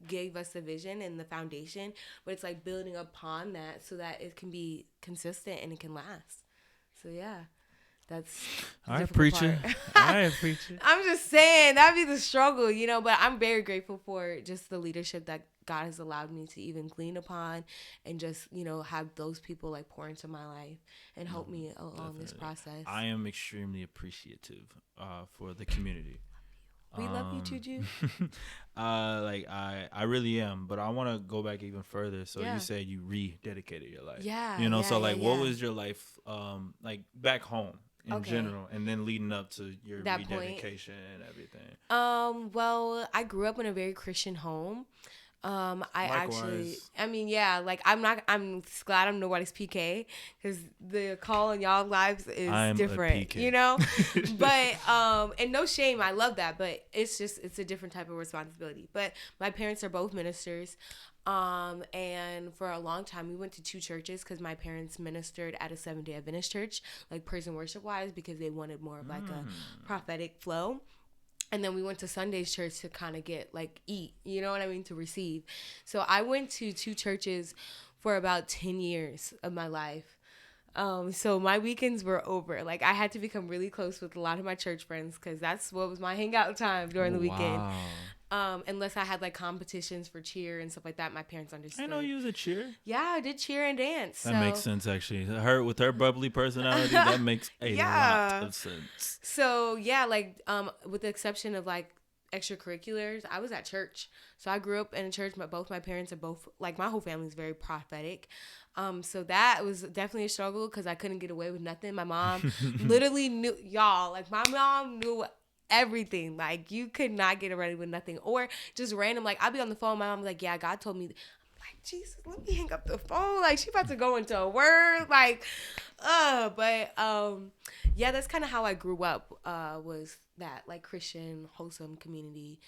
vision and the foundation, but it's like building upon that so that it can be consistent and it can last. So yeah, that's I preacher. I preacher. I'm just saying that'd be the struggle, you know. But I'm very grateful for just the leadership that God has allowed me to even glean upon, and just, you know, have those people like pour into my life and help me along this process. I am extremely appreciative for the community. We love you too, Ju. Like I really am, but I want to go back even further. So you said you rededicated your life. Yeah. You know, so like, what was your life like back home in general, and then leading up to your rededication and everything? Well, I grew up in a very Christian home. I'm glad I'm nobody's PK, because the call in y'all lives is different, you know. But and no shame, I love that, but it's a different type of responsibility. But my parents are both ministers, and for a long time we went to 2 churches, because my parents ministered at a 7-day Adventist church, like praise and worship wise, because they wanted more of like a prophetic flow. And then we went to Sunday's church to kind of get, like, eat, you know what I mean, to receive. So I went to 2 churches for about 10 years of my life. So my weekends were over. Like, I had to become really close with a lot of my church friends, because that's what was my hangout time during the weekend. Unless I had like competitions for cheer and stuff like that, my parents understood. I know you was a cheer. Yeah, I did cheer and dance. That makes sense, actually. Her with her bubbly personality, that makes a lot of sense. So yeah, like with the exception of like extracurriculars, I was at church. So I grew up in a church, but both my parents are both, like, my whole family is very prophetic. So that was definitely a struggle, because I couldn't get away with nothing. My mom literally knew, y'all, like, my mom knew everything. Like, you could not get ready with nothing. Or just random, like, I'll be on the phone. My mom's like, yeah, God told me. I'm like, Jesus, let me hang up the phone. Like, she about to go into a word. Like, yeah, that's kind of how I grew up, was that, like, Christian, wholesome community.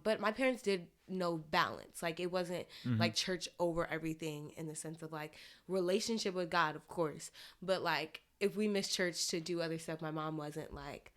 But my parents did know balance. Like, it wasn't, like, church over everything in the sense of, like, relationship with God, of course. But, like, if we missed church to do other stuff, my mom wasn't, like,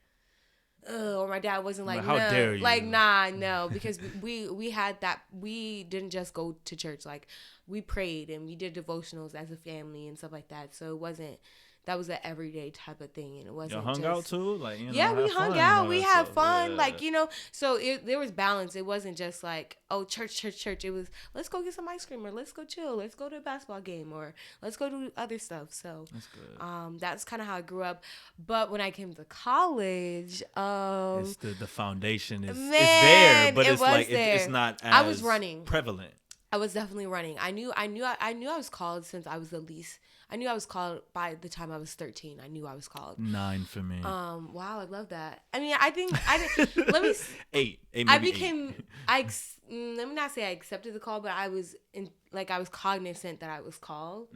or my dad wasn't like, how no, dare you? like, nah, no, because we had that. We didn't just go to church. Like, we prayed and we did devotionals as a family and stuff like that. So it wasn't, that was an everyday type of thing, and it wasn't. You hung out too, like, you know, yeah, we hung out, we had fun, yeah. like, you know. So there was balance. It wasn't just like, oh, church. It was, let's go get some ice cream, or let's go chill, let's go to a basketball game, or let's go do other stuff. So that's good. That's kind of how I grew up. But when I came to college, it's the foundation is there, but it's like it's not as I was running prevalent. I was definitely running. I knew I was called since I was the least. I knew I was called by the time I was 13. I knew I was called. 9 for me. Wow, I love that. I mean, I think let me 8. I became 8. Let me not say I accepted the call, but I was cognizant that I was called.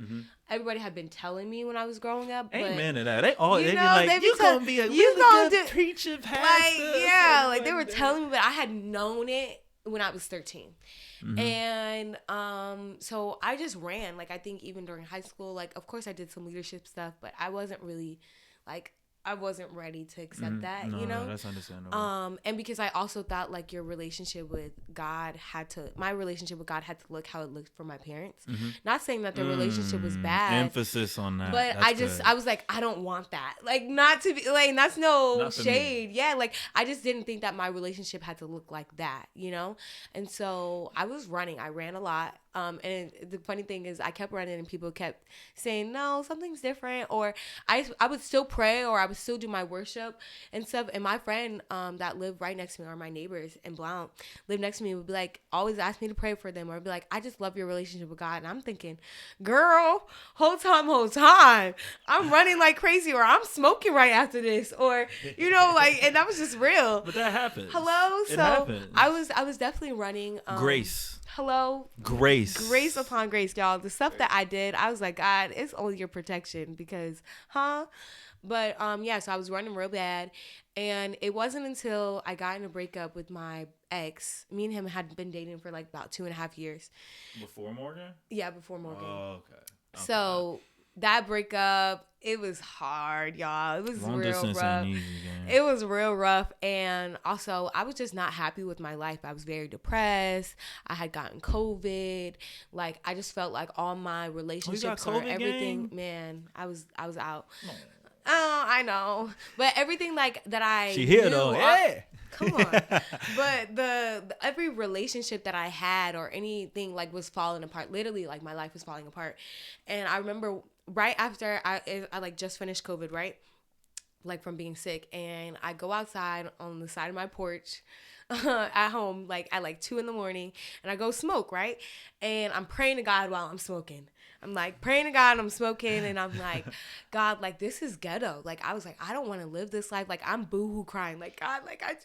Everybody had been telling me when I was growing up. Ain't but, man of that. They be like, you gonna be a really good preacher, pastor. Like, yeah, like they were telling me, but I had known it when I was 13. And so I just ran. Like, I think even during high school, like, of course I did some leadership stuff, but I wasn't really, like, I wasn't ready to accept that, you know? No, that's understandable. And because I also thought, like, my relationship with God had to look how it looked for my parents. Not saying that their relationship was bad. Emphasis on that. But I was like, I don't want that. Like, not to be, like, that's no shade. Yeah, like, I just didn't think that my relationship had to look like that, you know? And so I was running. I ran a lot. And the funny thing is, I kept running and people kept saying, no, something's different. Or I would still pray, or I would still do my worship and stuff. And my friend that lived right next to me, or my neighbors in Blount lived next to me, would be like, always ask me to pray for them, or be like, I just love your relationship with God. And I'm thinking, girl, whole time I'm running like crazy, or I'm smoking right after this, or, you know, like, and that was just real. But that happens. Hello. It happens. I was definitely running. Grace. Hello. Grace upon grace, y'all. The stuff that I did, I was like, God, it's only your protection, because, But, yeah, so I was running real bad. And it wasn't until I got in a breakup with my ex. Me and him had been dating for, like, about 2.5 years. Before Morgan? Yeah, before Morgan. Oh, okay. So that breakup, it was hard, y'all. It was real rough. It was real rough. And also, I was just not happy with my life. I was very depressed. I had gotten COVID. Like, I just felt like all my relationships or everything, gang? Man, I was out. Oh, I know. But everything, like, that I She here, though. Yeah. Come on. But the every relationship that I had or anything, like, was falling apart. Literally, like, my life was falling apart. And I remember right after I like just finished COVID, right? Like, from being sick, and I go outside on the side of my porch at home, like, at like 2 a.m, and I go smoke, right? And I'm praying to God while I'm smoking. I'm like praying to God, I'm smoking, and I'm like, God, like, this is ghetto. Like, I was like, I don't want to live this life. Like, I'm boohoo crying. Like, God, like, I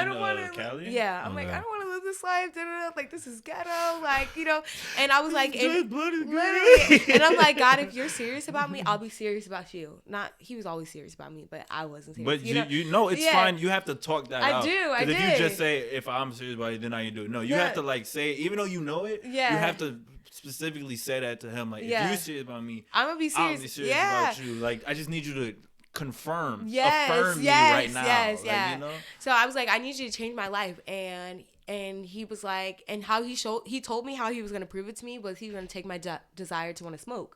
don't want to. Yeah, I'm like, I don't want to live this life. Like, this is ghetto. Like, you know. And I was like, and I'm like, God, if you're serious about me, I'll be serious about you. Not, he was always serious about me, but I wasn't serious. But you know, it's fine. You have to talk that out. I do. If you just say, if I'm serious about you, then I can do it. No, you have to, like, say it, even though you know it. Yeah. You have to specifically say that to him, like, if you're serious about me, I'm gonna be serious. I'll be serious about you. Like, I just need you to affirm me right now. Yes, like, you know? So I was like, I need you to change my life, and he was like, and how he told me how he was gonna prove it to me was he was gonna take my desire to want to smoke.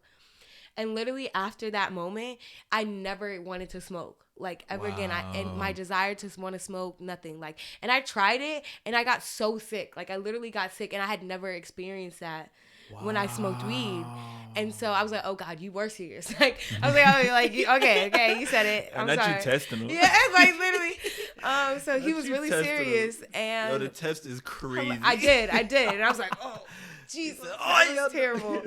And literally after that moment, I never wanted to smoke, like, ever again. And my desire to want to smoke, nothing. Like, and I tried it, and I got so sick. Like, I literally got sick, and I had never experienced that when I smoked weed. And so I was like, oh God, you were serious. Like, I was like, oh, okay, you said it. I'm sorry. You testing him. Yeah, like, literally. So he was really serious. And the test is crazy. I did. And I was like, oh. Jesus, that was terrible.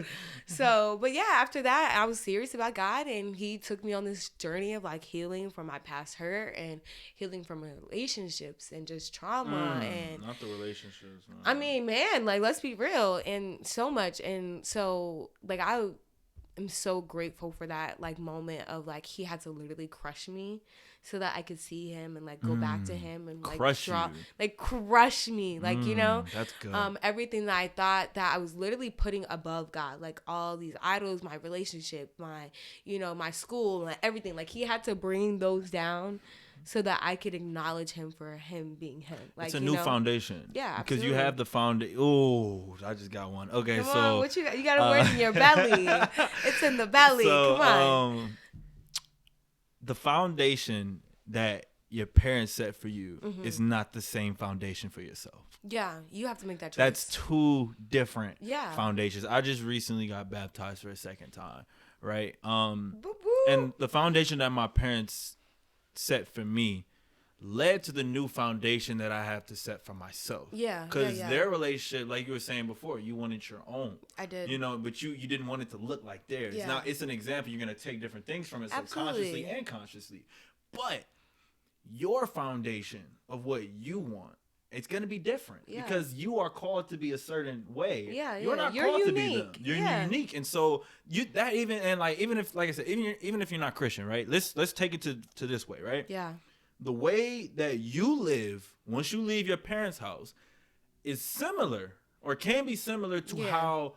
So, but yeah, after that, I was serious about God, and he took me on this journey of like healing from my past hurt and healing from relationships and just trauma and not the relationships. No. I mean, man, like let's be real, and so much, and so like I'm so grateful for that like moment of like he had to literally crush me so that I could see him and like go back to him and like crush me, like you know, that's good. Everything that I thought that I was literally putting above God, like all these idols, my relationship, my my school, and everything, like he had to bring those down so that I could acknowledge him for him being him. Like it's a new foundation. Yeah, because you have the foundation. Oh, I just got one. Okay, come so on, what you got a word in your belly. It's in the belly. So, come on. The foundation that your parents set for you is not the same foundation for yourself. Yeah, you have to make that choice. That's two different foundations. I just recently got baptized for a second time, right? And the foundation that my parents set for me led to the new foundation that I have to set for myself. Yeah. Because their relationship, like you were saying before, you wanted your own. I did. But you didn't want it to look like theirs. Yeah. Now, it's an example. You're going to take different things from it subconsciously and consciously. But your foundation of what you want, it's going to be different because you are called to be a certain way. Yeah, You're not called to be them. You're unique. And so even if, like I said, even if you're not Christian, right? Let's take it to this way, right? Yeah. The way that you live once you leave your parents' house is similar or can be similar to how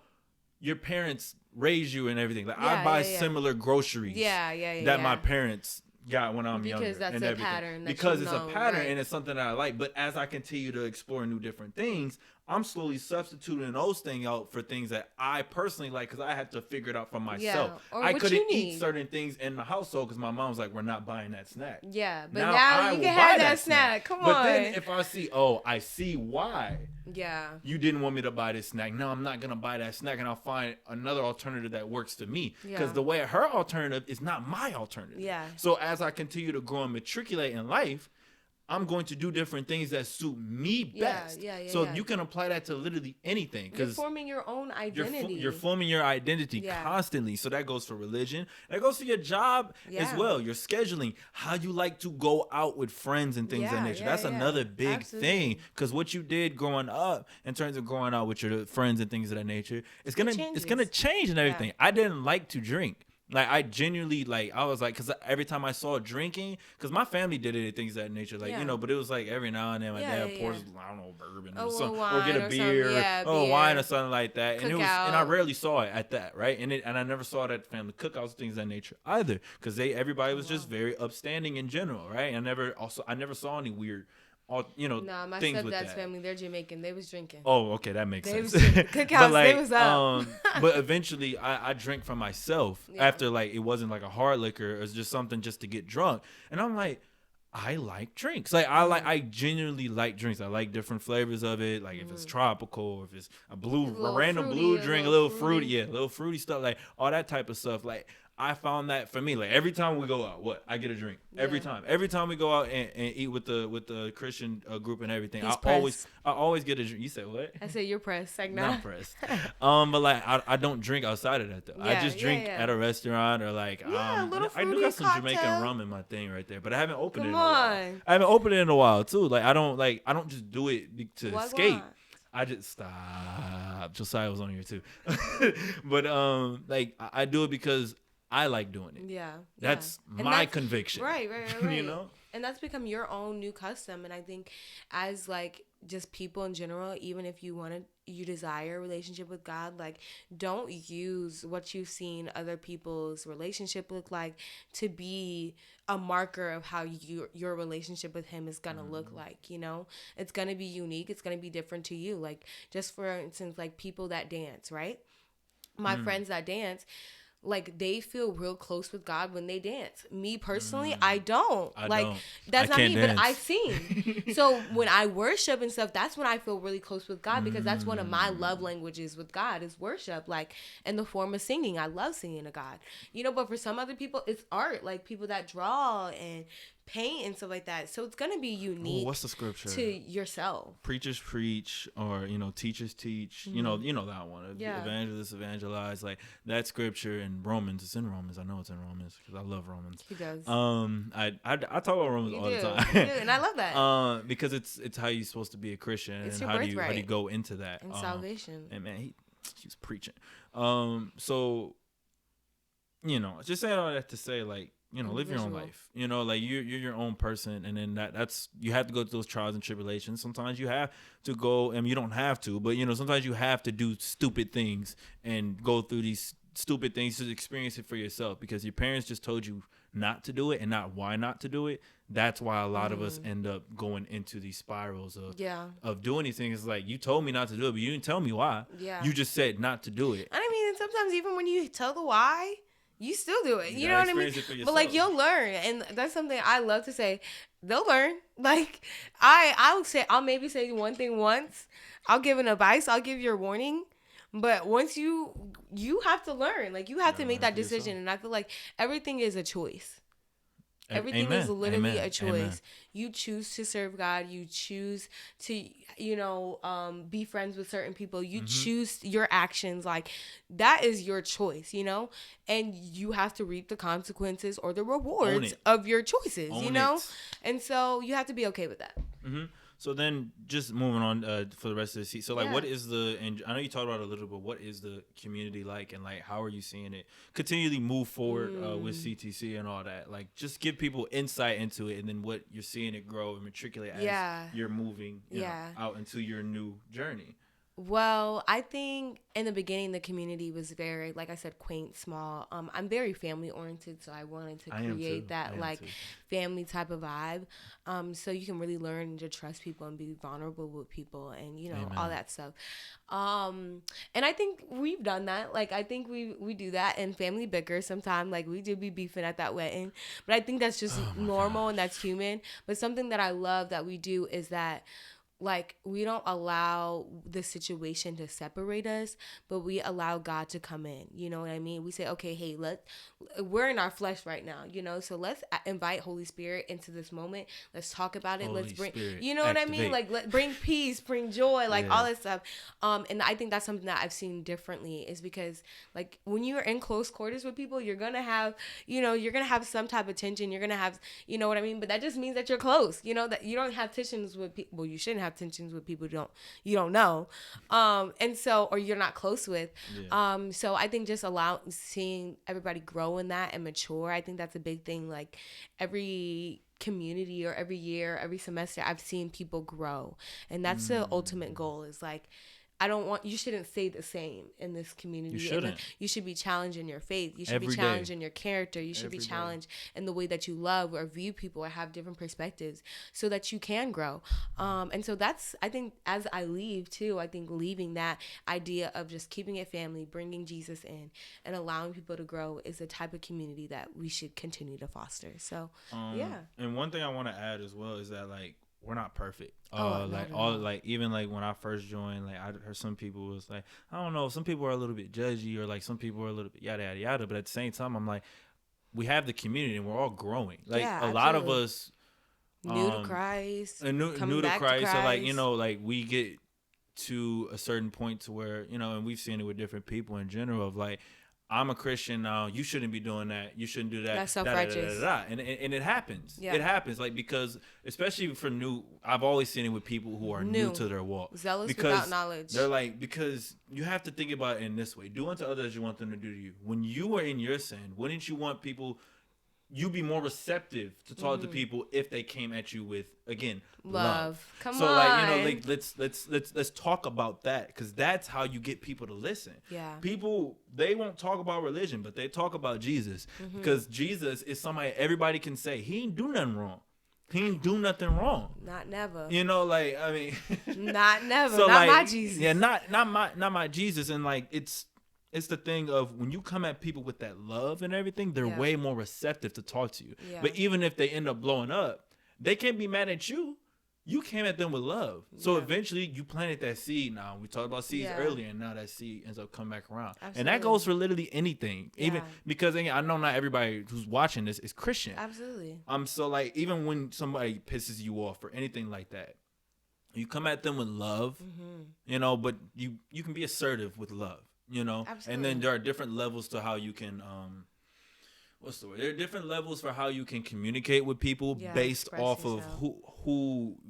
your parents raise you and everything. Like I buy similar groceries that my parents got when I'm younger. Because that's and a everything. pattern. Because it's a pattern and it's something that I like. But as I continue to explore new different things, I'm slowly substituting those things out for things that I personally like because I had to figure it out for myself. Or I couldn't eat certain things in the household because my mom was like, we're not buying that snack. Yeah, but now you can have that snack. Come on. But then if I see why you didn't want me to buy this snack. No, I'm not going to buy that snack, and I'll find another alternative that works to me because the way her alternative is not my alternative. Yeah. So as I continue to grow and matriculate in life, I'm going to do different things that suit me best. So you can apply that to literally anything. You're forming your own identity. You're forming your identity constantly. So that goes for religion. That goes for your job as well. Your scheduling, how you like to go out with friends and things of that nature. That's another big thing. Because what you did growing up, in terms of going out with your friends and things of that nature, it's gonna change and everything. I didn't like to drink. Like, I genuinely, like, I was like, because every time I saw drinking, because my family did it and things of that nature, like, but it was like every now and then my dad pours, I don't know, bourbon or something, or get a beer, or wine or something like that. And I rarely saw it at that, right? And I never saw it at family cookouts, things of that nature either, because everybody was just very upstanding in general, right? I never saw any weird, my stepdad's family, they're Jamaican. They was drinking. Oh, okay, that makes sense. Cookouts, they was up. But eventually, I drank for myself after, like, it wasn't like a hard liquor. It was just something just to get drunk. And I'm like, I like drinks. Like, I genuinely like drinks. I like different flavors of it. Like, if it's tropical, if it's a random blue drink, a little fruity, a little fruity stuff, like all that type of stuff. Like, I found that for me, like every time we go out, I get a drink every time we go out and eat with the Christian group and everything. I always get a drink. You said what? I said you're pressed. Like, no. Not pressed. But like I don't drink outside of that though. I just drink at a restaurant or like a little I do got some cocktail. Jamaican rum in my thing right there, but I haven't opened it in a while. I haven't opened it in a while too. Like I don't just do it to escape. I just stop. Josiah was on here too, but like I do it because I like doing it. Yeah. That's my conviction. Right. You know? And that's become your own new custom. And I think as like just people in general, even if you desire a relationship with God, like don't use what you've seen other people's relationship look like to be a marker of how your relationship with him is gonna look like, you know? It's gonna be unique. It's gonna be different to you. Like just for instance, like people that dance, right? My friends that dance, like they feel real close with God when they dance. Me personally, I don't. That's not me, dance. But I sing. So when I worship and stuff, that's when I feel really close with God because that's one of my love languages with God is worship, like in the form of singing. I love singing to God. You know, but for some other people, it's art. Like people that draw and paint and stuff like that. So it's gonna be unique. What's the scripture? To yourself. Preachers preach, or teachers teach. You know that one. Yeah. Evangelists evangelize. Like that scripture in Romans. It's in Romans. I know it's in Romans because I love Romans. He does. I talk about Romans all the time. You do, and I love that. Because it's how you're supposed to be a Christian, it's and how do you go into that and salvation. And man, he's preaching. So just saying all that to say, like, live your own life. Like you're your own person, and then that's you have to go through those trials and tribulations. Sometimes you have to go, and you don't have to, but sometimes you have to do stupid things and go through these stupid things to experience it for yourself, because your parents just told you not to do it and not why not to do it. That's why a lot of us end up going into these spirals of doing these things. It's like, you told me not to do it, but you didn't tell me why. Yeah. You just said not to do it. And I mean, sometimes even when you tell the why, you still do it. You know what I mean? But like, you'll learn. And that's something I love to say. They'll learn. Like, I would say, I'll maybe say one thing once. I'll give an advice. I'll give your warning. But once you have to learn. Like, you have to make that decision. And I feel like everything is a choice. Everything is literally a choice. Amen. You choose to serve God. You choose to, be friends with certain people. You choose your actions. Like, that is your choice, and you have to reap the consequences or the rewards of your choices, and so you have to be okay with that. Mm-hmm. So then, just moving on for the rest of the season. So, like, what is and I know you talked about it a little bit, what is the community like, and, like, how are you seeing it continually move forward with CTC and all that? Like, just give people insight into it, and then what you're seeing it grow and matriculate as you're moving out into your new journey. Well, I think in the beginning, the community was very, like I said, quaint, small. I'm very family oriented, so I wanted to create that like family type of vibe. So you can really learn to trust people and be vulnerable with people, and all that stuff. And I think we've done that. Like, I think we do that, and family bicker sometimes. Like, we do be beefing at that wedding, but I think that's just normal and that's human. But something that I love that we do is that, like, we don't allow the situation to separate us, but we allow God to come in. You know what I mean? We say, okay, hey, we're in our flesh right now, so let's invite Holy Spirit into this moment. Let's talk about it. Let's bring, Spirit, what I mean? Like, bring peace, bring joy, like all that stuff. And I think that's something that I've seen differently, is because, like, when you're in close quarters with people, you're going to have, you're going to have some type of tension. You're going to have, you know what I mean? But that just means that you're close, that you don't have tensions with people. Well, you shouldn't have tensions with people you don't know, and so, or you're not close with. So I think just seeing everybody grow in that and mature, I think that's a big thing. Like, every community or every year, every semester, I've seen people grow, and that's the ultimate goal. Is like, you shouldn't stay the same in this community. You shouldn't. You should be challenged in your faith. You should be challenged in your character. You should be challenged in the way that you love or view people or have different perspectives, so that you can grow. And so that's, I think, as I leave too, I think leaving that idea of just keeping it family, bringing Jesus in, and allowing people to grow is the type of community that we should continue to foster. So, And one thing I want to add as well is that, like, we're not perfect. Even like when I first joined, like, I heard some people was like, I don't know, some people are a little bit judgy, or like some people are a little bit yada yada yada. But at the same time, I'm like, we have the community and we're all growing. Like, a lot of us new to Christ, new to Christ. So, like, like, we get to a certain point to where, and we've seen it with different people in general, of like, I'm a Christian now, you shouldn't be doing that, you shouldn't do that. That's self-righteous. And it happens. It happens, like, because especially for I've always seen it with people who are new to their walk. Zealous without knowledge. They're like, because you have to think about it in this way. Do unto others as you want them to do to you. When you are in your sin, wouldn't you want people, you be more receptive to talk to people if they came at you with, again, love. Come on. So, like, let's talk about that, because that's how you get people to listen. Yeah. People, they won't talk about religion, but they talk about Jesus, because Jesus is somebody everybody can say he ain't do nothing wrong. He ain't do nothing wrong. Not never. Like, I mean, not never. So, not like, my Jesus. Yeah, not my Jesus. And, like, it's the thing of, when you come at people with that love and everything, they're way more receptive to talk to you. Yeah. But even if they end up blowing up, they can't be mad at you. you came at them with love. So eventually you planted that seed. Now we talked about seeds earlier, and now that seed ends up coming back around. Absolutely. And that goes for literally anything. Even because again, I know not everybody who's watching this is Christian. Absolutely. So like even when somebody pisses you off or anything like that, you come at them with love, you know, but you can be assertive with love, you know. Absolutely. And then there are different levels to how you can what's the word? There are different levels for how you can communicate with people based off of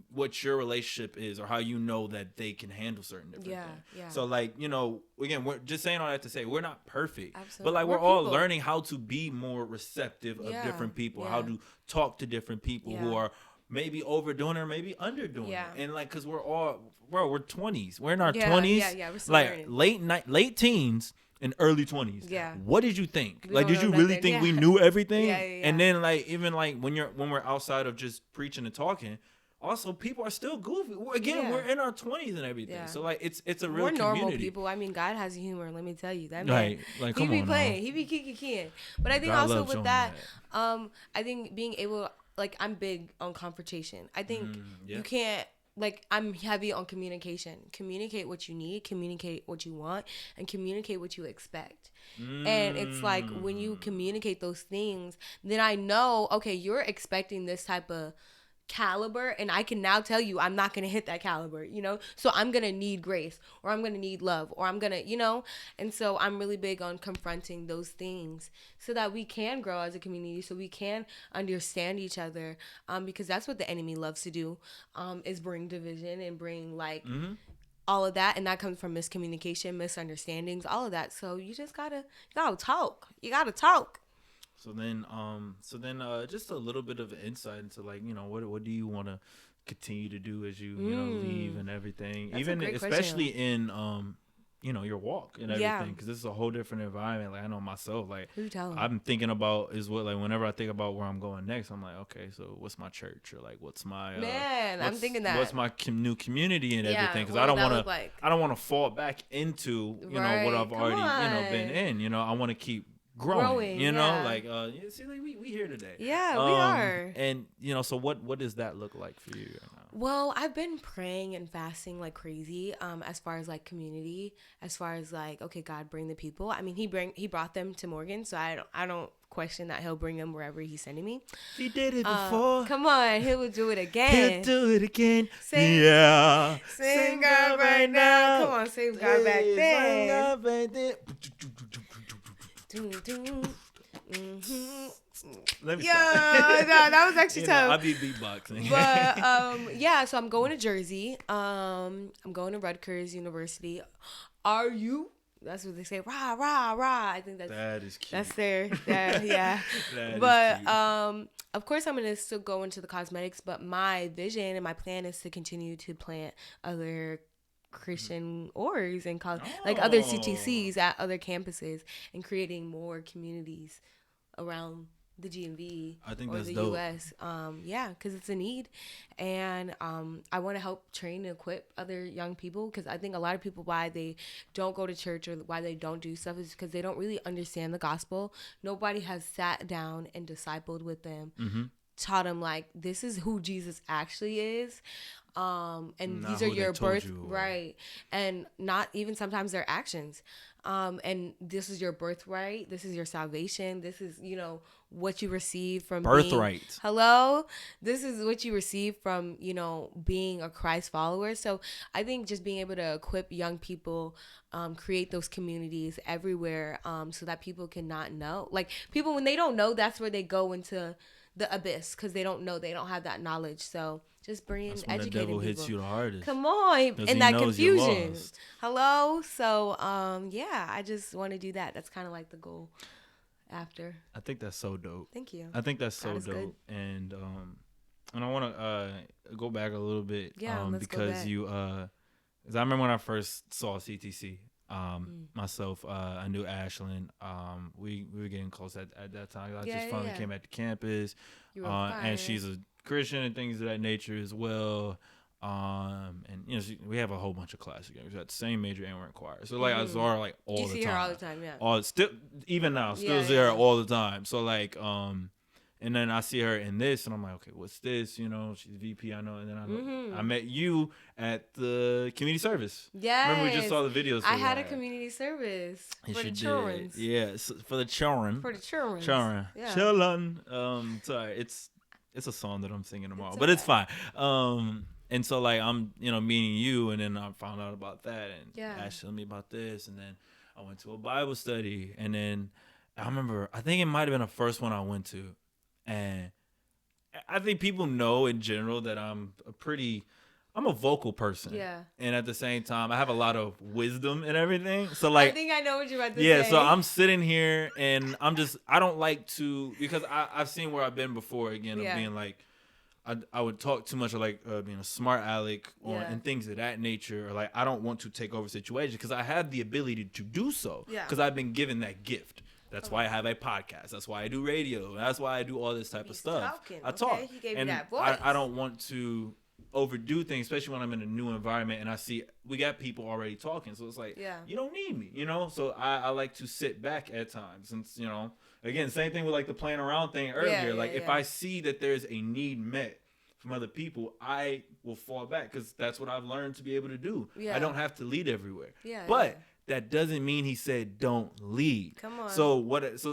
what your relationship is, or how you know that they can handle certain different things. Yeah. So like, you know, again, we're just saying all that to say we're not perfect. Absolutely. But like we're all learning how to be more receptive of different people, how to talk to different people who are maybe overdoing it or maybe underdoing it. And like, cause we're 20s. We're in our 20s. Yeah, we're still like learning. late teens and early 20s. Yeah. What did you think? Like, did you really think we knew everything? Yeah. And then like, even like when we're outside of just preaching and talking, also people are still goofy. Again, we're in our 20s and everything. Yeah. So like, it's a real community. We're normal people. I mean, God has humor. Let me tell you that man. Like he be playing. He be kiki. But I think God also with that, I think being able, like, I'm big on confrontation. I think you can't. Like, I'm heavy on communication. Communicate what you need, communicate what you want, and communicate what you expect. And it's like, when you communicate those things, then I know, okay, you're expecting this type of caliber, and I can now tell you I'm not going to hit that caliber, you know? So I'm going to need grace, or I'm going to need love, or I'm going to, you know? And so I'm really big on confronting those things so that we can grow as a community, so we can understand each other, because that's what the enemy loves to do, is bring division and bring like all of that, and that comes from miscommunication, misunderstandings, all of that. So you just gotta talk. You gotta talk. So then, just a little bit of insight into, like, you know, what do you want to continue to do as you know, leave and everything, that's even especially question. In you know, your walk and everything, because this is a whole different environment. Like, I know myself, like, I'm thinking about is what, like, whenever I think about where I'm going next, I'm like, okay, so what's my church, or like what's my I'm thinking that what's my new community and everything, because I don't want to fall back into you know what I've already you know been in. You know, I want to keep growing, you know, like see, like we here today. Yeah, we are. And you know, so what does that look like for you right now? Well, I've been praying and fasting like crazy, as far as like community, as far as like, okay, God, bring the people. I mean, he brought them to Morgan, so I don't question that he'll bring them wherever he's sending me. He did it before. Come on, he will do it again. He'll do it again. Sing God right now. Come on, sing God back then. Sing God back then. Let me that was actually tough. I'll be beatboxing. But so I'm going to Jersey. I'm going to Rutgers University. Are you? That's what they say. Rah rah rah. I think that is cute. That's their yeah. But of course I'm gonna still go into the cosmetics. But my vision and my plan is to continue to plant other Christian orgs and like other CTCs at other campuses, and creating more communities around the GMV or the dope. US. Because it's a need, and I want to help train and equip other young people, because I think a lot of people, why they don't go to church or why they don't do stuff, is because they don't really understand the gospel. Nobody has sat down and discipled with them, taught them like, this is who Jesus actually is. And not these are your birthright, and not even sometimes their actions. And this is your birthright. This is your salvation. This is, you know, what you receive from birthright. This is what you receive from, you know, being a Christ follower. So I think just being able to equip young people, create those communities everywhere, so that people cannot know. Like, people, when they don't know, that's where they go into the abyss, because they don't know, they don't have that knowledge. So just bringing, educating people. The devil hits you the hardest. Come on, in that confusion. So I just want to do that. That's kind of like the goal after. I think that's so dope. Thank you. I think that's so dope. Good. And I want to go back a little bit. Because you because I remember when I first saw CTC. Myself, I knew Ashlyn. We were getting close at that time. I just finally came back to campus, and she's a Christian and things of that nature as well. And you know, we have a whole bunch of classes together. We got the same major and we're in choir. So like I saw her like all the time. You see her all the time, yeah. Even now, still there all the time. So like And then I see her in this, and I'm like, okay, what's this? You know, she's VP, I know. And then I met you at the community service. Yeah. Remember, we just saw the videos. I had a community service for the children. Yeah, for the children. For the children. Children. Yeah. Children. Sorry, it's a song that I'm singing tomorrow, but it's fine. And so like I'm, meeting you, and then I found out about that, and Ash told me about this, and then I went to a Bible study, and then I remember, I think it might have been the first one I went to. And I think people know in general that I'm a vocal person. Yeah. And at the same time, I have a lot of wisdom and everything. So like, I think I know what you're about to say. Yeah. So I'm sitting here and I don't like to, because I've seen where I've been before again, of being like, I would talk too much, or like being a smart aleck and things of that nature. Or like, I don't want to take over situations because I have the ability to do so. Yeah. Because I've been given that gift. That's why I have a podcast. That's why I do radio. That's why I do all this type of stuff. I talk. He gave you that voice. I don't want to overdo things, especially when I'm in a new environment and I see we got people already talking. So it's like, you don't need me, So I like to sit back at times. And, again, same thing with like the playing around thing earlier. If I see that there's a need met from other people, I will fall back because that's what I've learned to be able to do. Yeah. I don't have to lead everywhere. But that doesn't mean he said don't lead. Come on. So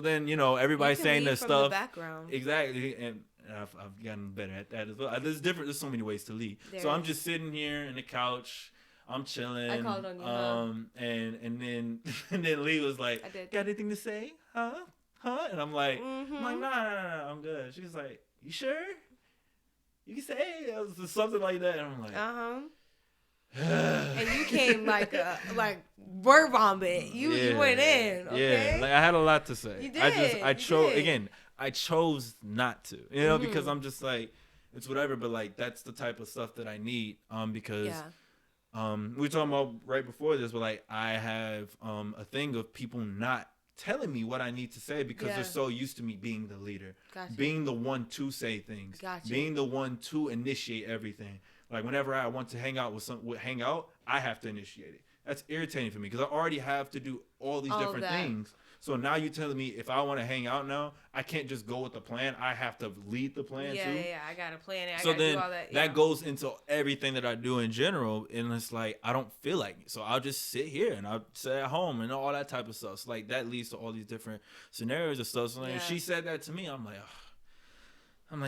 then everybody's saying this stuff. The background. Exactly, and I've gotten better at that as well. There's so many ways to lead. So I'm just sitting here in the couch. I'm chilling. I called on you. And then Lee was like, "Got anything to say? Huh? And I'm like, nah, I'm good." She was like, "You sure? You can say something like that." And I'm like, and you came like word vomit. You went in. Okay? Yeah, like I had a lot to say. You did. I chose not to. Because I'm just like, it's whatever. But like that's the type of stuff that I need. Because we were talking about right before this, but like I have a thing of people not telling me what I need to say because they're so used to me being the leader, being the one to say things, being the one to initiate everything. Like whenever I want to hang out I have to initiate it. That's irritating for me because I already have to do all these different things. So now you're telling me if I want to hang out now, I can't just go with the plan. I have to lead the plan too. Yeah, I got to plan it. I got to do all that. That goes into everything that I do in general. And it's like, I don't feel like it. So I'll just sit here and I'll sit at home and all that type of stuff. So like that leads to all these different scenarios and stuff. So like, if she said that to me, I'm like,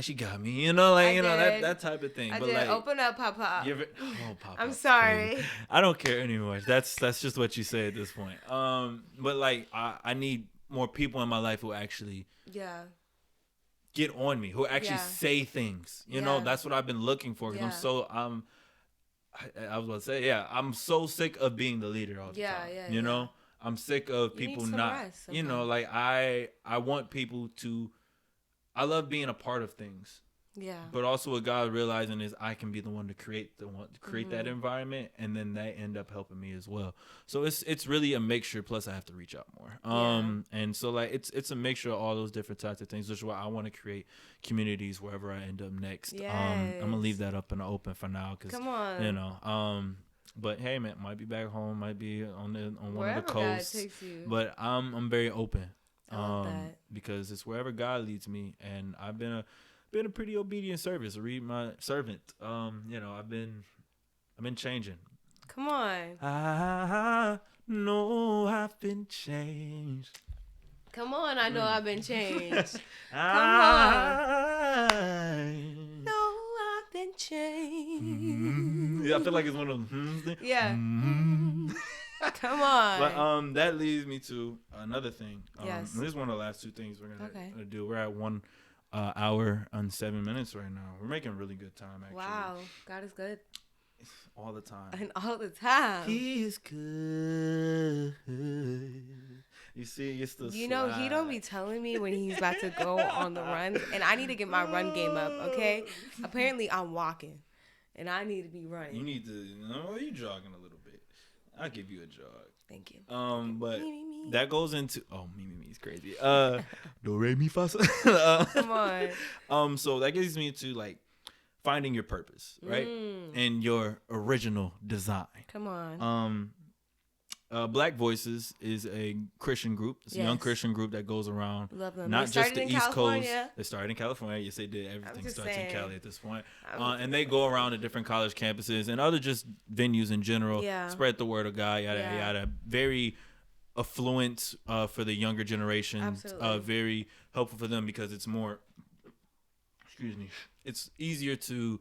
she got me, that type of thing. I but did. Like, open up, Papa. Papa. I'm sorry. I don't care anymore. That's just what you say at this point. But like, I need more people in my life who actually get on me, who actually say things. That's what I've been looking for. Because I was about to say, I'm so sick of being the leader all the time. I'm sick of people not. Like I want people to. I love being a part of things. Yeah. But also what God realizing is I can be the one to create that environment, and then they end up helping me as well. So it's really a mixture, plus I have to reach out more. And so like it's a mixture of all those different types of things, which is why I want to create communities wherever I end up next. Yes. I'm gonna leave that up in the open for now because but hey man, might be back home, might be on one of the coasts. God takes you. But I'm very open. Because it's wherever God leads me, and I've been a pretty obedient servant. I've been changing. Come on. I know I've been changed. Come on, I know I've been changed. Come on. No, I've been changed. I feel like it's one of them. Yeah. Come on. But that leads me to another thing. Yes. This is one of the last two things we're gonna do. We're at 1 hour and 7 minutes right now. We're making really good time, actually. Wow, God is good. All the time. And all the time. He is good. You see, it's the he don't be telling me when he's about to go on the runs, and I need to get my run game up. Okay. Apparently, I'm walking, and I need to be running. You need to. You jogging a little bit. I'll give you a jog. Thank you. But that goes into me is crazy. Do re mi fa. Come on. So that gets me to like finding your purpose, right? And your original design. Come on. Black Voices is a Christian group. It's a young Christian group that goes around. Love them. Not just the East Coast. They started in California. Yes, they did. Everything starts in Cali at this point. And they go around to different college campuses and other just venues in general. Yeah. Spread the word of God. Yada yada. Very affluent for the younger generation. Absolutely. Very helpful for them because it's more. Excuse me. It's easier to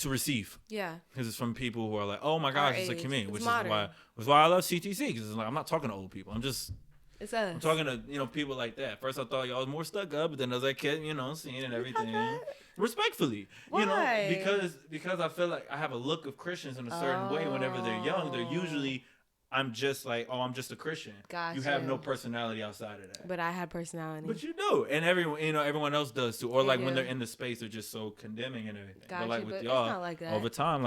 receive, because it's from people who are like, oh my gosh, it's a community, which is why I love CTC, because it's like I'm not talking to old people, I'm talking to people like that. First I thought y'all was more stuck up, but then as I kept seeing and everything, respectfully, why? because I feel like I have a look of Christians in a certain way. Whenever they're young, they're usually, I'm just like, oh, I'm just a Christian. Gotcha. You have no personality outside of that. But I had personality. But you do, and everyone else does too. Or when they're in the space, they're just so condemning and everything. Gotcha, but like with but y'all, it's not like that. over time,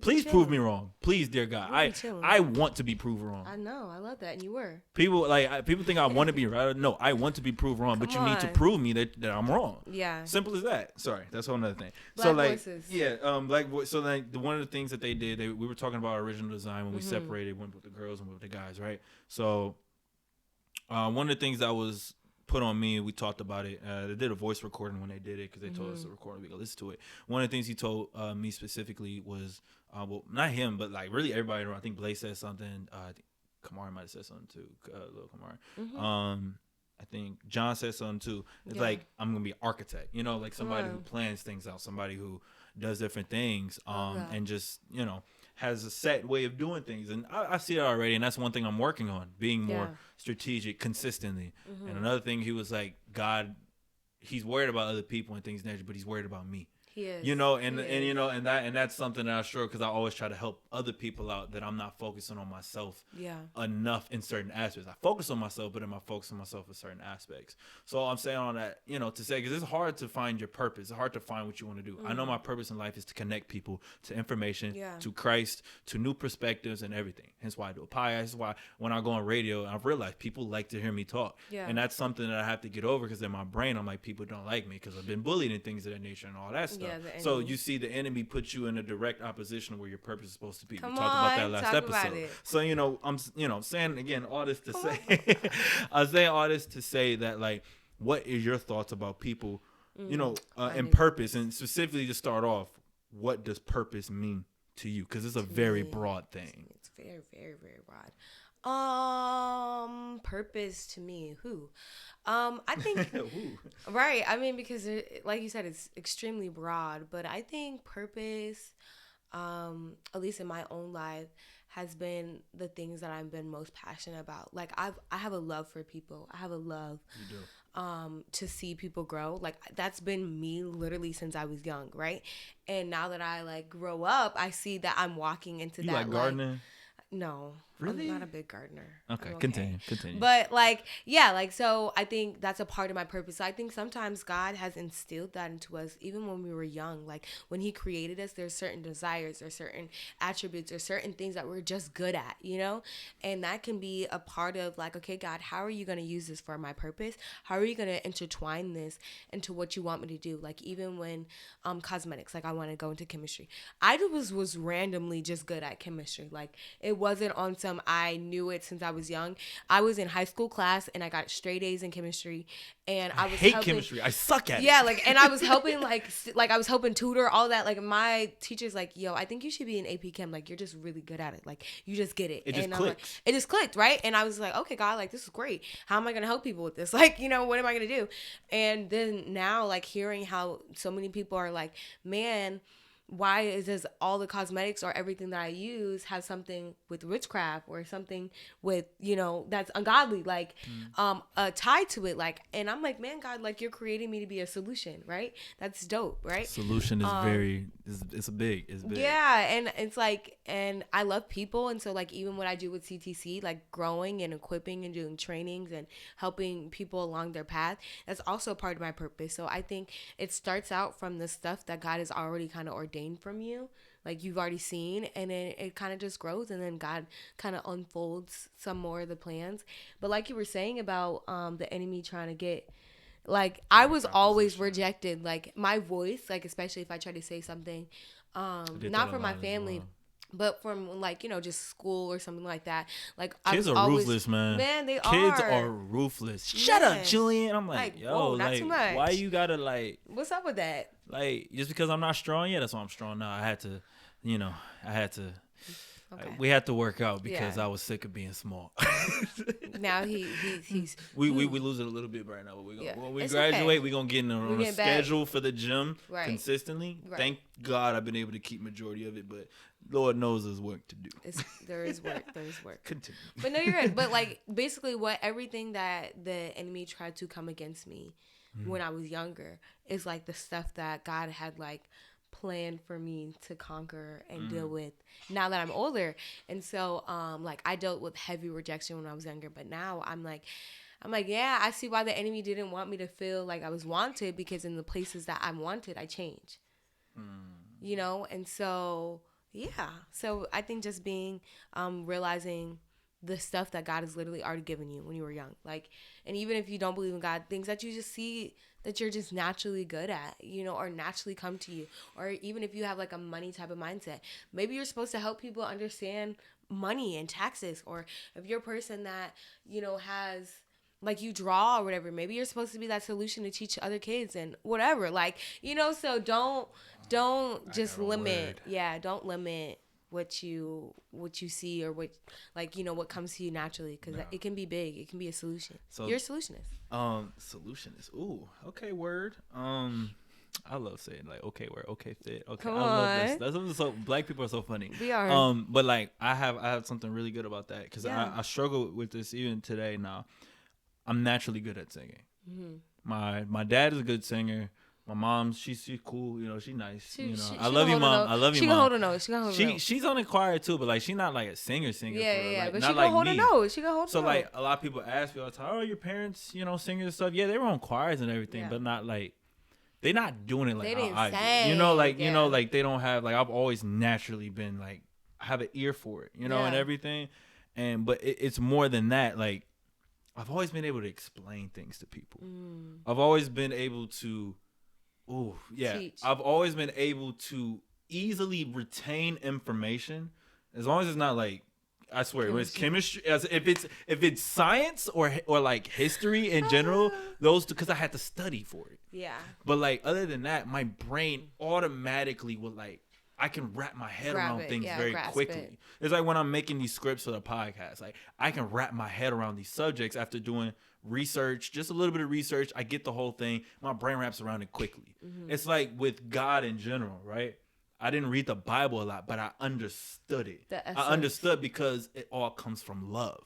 please prove me wrong, please, dear God. I want to be proved wrong. I know, I love that, and you were. People think I want to be right. No, I want to be proved wrong, but you need to prove me that I'm wrong. Yeah. Simple as that. Sorry, that's a whole nother thing. Black voices. Black voice. So one of the things that they did, we were talking about original design when we separated, went with the girls and with the guys, right? So one of the things that was put on me, we talked about it. They did a voice recording when they did it because they told us to record it. We go listen to it. One of the things he told me specifically was, well, not him, but like really everybody around. I think Blaze said something. I think Kamari might have said something too. Little Kamari. I think John said something too. It's like, I'm gonna be an architect. Like somebody who plans things out, somebody who does different things, and just has a set way of doing things. And I see it already, and that's one thing I'm working on, being more strategic consistently. And another thing, he was like, God, he's worried about other people and things, but he's worried about me. He is. And that's something that I struggle, because I always try to help other people out, that I'm not focusing on myself enough in certain aspects. I focus on myself, but am I focusing on myself in certain aspects? So I'm saying on that, to say, because it's hard to find your purpose. It's hard to find what you want to do. I know my purpose in life is to connect people to information, to Christ, to new perspectives and everything. Hence why I do a podcast. Hence why when I go on radio, I've realized people like to hear me talk. Yeah. And that's something that I have to get over, because in my brain, I'm like, people don't like me because I've been bullied and things of that nature and all that stuff. Yeah, so you see the enemy put you in a direct opposition of where your purpose is supposed to be. We talked about that last episode. So, I'm saying again, all this to say, I'm saying all this to say that, like, what is your thoughts about people, and purpose, and specifically to start off, what does purpose mean to you? Because it's a very broad thing. It's very, very, very broad. Purpose to me, I think, right. I mean, because like you said, it's extremely broad, but I think purpose, at least in my own life, has been the things that I've been most passionate about. Like I have a love for people. I have a love, to see people grow. Like that's been me literally since I was young. Right. And now that I like grow up, I see that I'm walking into that. You like gardening? No, really? I'm not a big gardener. Okay, continue. But so I think that's a part of my purpose. So I think sometimes God has instilled that into us even when we were young. Like when he created us, there's certain desires, there's certain attributes, or certain things that we're just good at, and that can be a part of like, okay, God, how are you going to use this for my purpose? How are you going to intertwine this into what you want me to do? Like even when cosmetics, like I want to go into chemistry. I was randomly just good at chemistry. Like it wasn't on some, I knew it since I was young. I was in high school class and I got straight A's in chemistry, and I hate chemistry. I suck at it. Yeah, and I was helping like I was helping tutor all that. Like my teacher's like, yo, I think you should be in AP Chem. Like you're just really good at it. Like you just get it. It just clicks. It just clicked, right? And I was like, okay, God, like this is great. How am I gonna help people with this? Like, what am I gonna do? And then now, like hearing how so many people are like, man, why does all the cosmetics or everything that I use have something with witchcraft or something with, that's ungodly, like, tied to it? Like, and I'm like, man, God, like you're creating me to be a solution, right? That's dope, right? Solution is it's big. Yeah. And it's like, and I love people. And so like, even what I do with CTC, like growing and equipping and doing trainings and helping people along their path, that's also part of my purpose. So I think it starts out from the stuff that God has already kind of ordained from you, like you've already seen, and then it kind of just grows, and then God kind of unfolds some more of the plans. But like you were saying about the enemy trying to get, like I was always rejected, like my voice, like especially if I try to say something not for my family. But from like, just school or something like that, like kids are ruthless, man. Man, they kids are ruthless. Shut up, Julian. I'm like, yo, whoa, not like, too much. why you gotta like? What's up with that? Like, just because I'm not strong yet, that's why I'm strong now. I had to. Okay. We had to work out because I was sick of being small. Now he's we lose it a little bit right now, but when we graduate, we're gonna get on a schedule for the gym consistently. Right. Thank God I've been able to keep majority of it, but Lord knows there's work to do. There is work. Continue. But no, you're right. But like basically, everything that the enemy tried to come against me when I was younger is like the stuff that God had like planned for me to conquer and deal with now that I'm older. And so like I dealt with heavy rejection when I was younger, but now I'm like yeah, I see why the enemy didn't want me to feel like I was wanted, because in the places that I'm wanted, I change. And so so I think just being realizing the stuff that God has literally already given you when you were young, like, and even if you don't believe in God, things that you just see that you're just naturally good at, or naturally come to you. Or even if you have like a money type of mindset, maybe you're supposed to help people understand money and taxes. Or if you're a person that, has like you draw or whatever, maybe you're supposed to be that solution to teach other kids and whatever. Like, so don't just limit. Yeah. Don't limit what you see or what, like, what comes to you naturally, because it can be big. It can be a solution. So you're a solutionist. Solutionist. Ooh, okay, word. I love saying like okay word, okay fit. Okay, Come I on. love this. That's something so black people are so funny. We are. But like I have something really good about that, because I struggle with this even today. Now, I'm naturally good at singing. My dad is a good singer. My mom, she's cool, she's nice. I love you, Mom. I love you, Mom. She can hold a note. She can hold a note. She's on the choir too, but like she's not like a singer. Yeah, like, but not she can like hold me. a note. She can hold a note. So like a lot of people ask me all the time, "Oh, your parents, singers and stuff?" Yeah, they were on choirs and everything, but not like they're not doing it like how I do. Like they don't have, like, I've always naturally been like, I have an ear for it, and everything, but it's more than that. Like I've always been able to explain things to people. I've always been able to. Oh, yeah. Teach. I've always been able to easily retain information, as long as it's not like, I swear, when it's chemistry, if it's science or like history in general, those two, because I had to study for it. Yeah. But like other than that, my brain automatically will, like, I can wrap my head around things very quickly. It's like when I'm making these scripts for the podcast, like I can wrap my head around these subjects after doing research, just a little bit of research. I get the whole thing. My brain wraps around it quickly. It's like with God in general, right? I didn't read the Bible a lot, but I understood it. I understood because it all comes from love.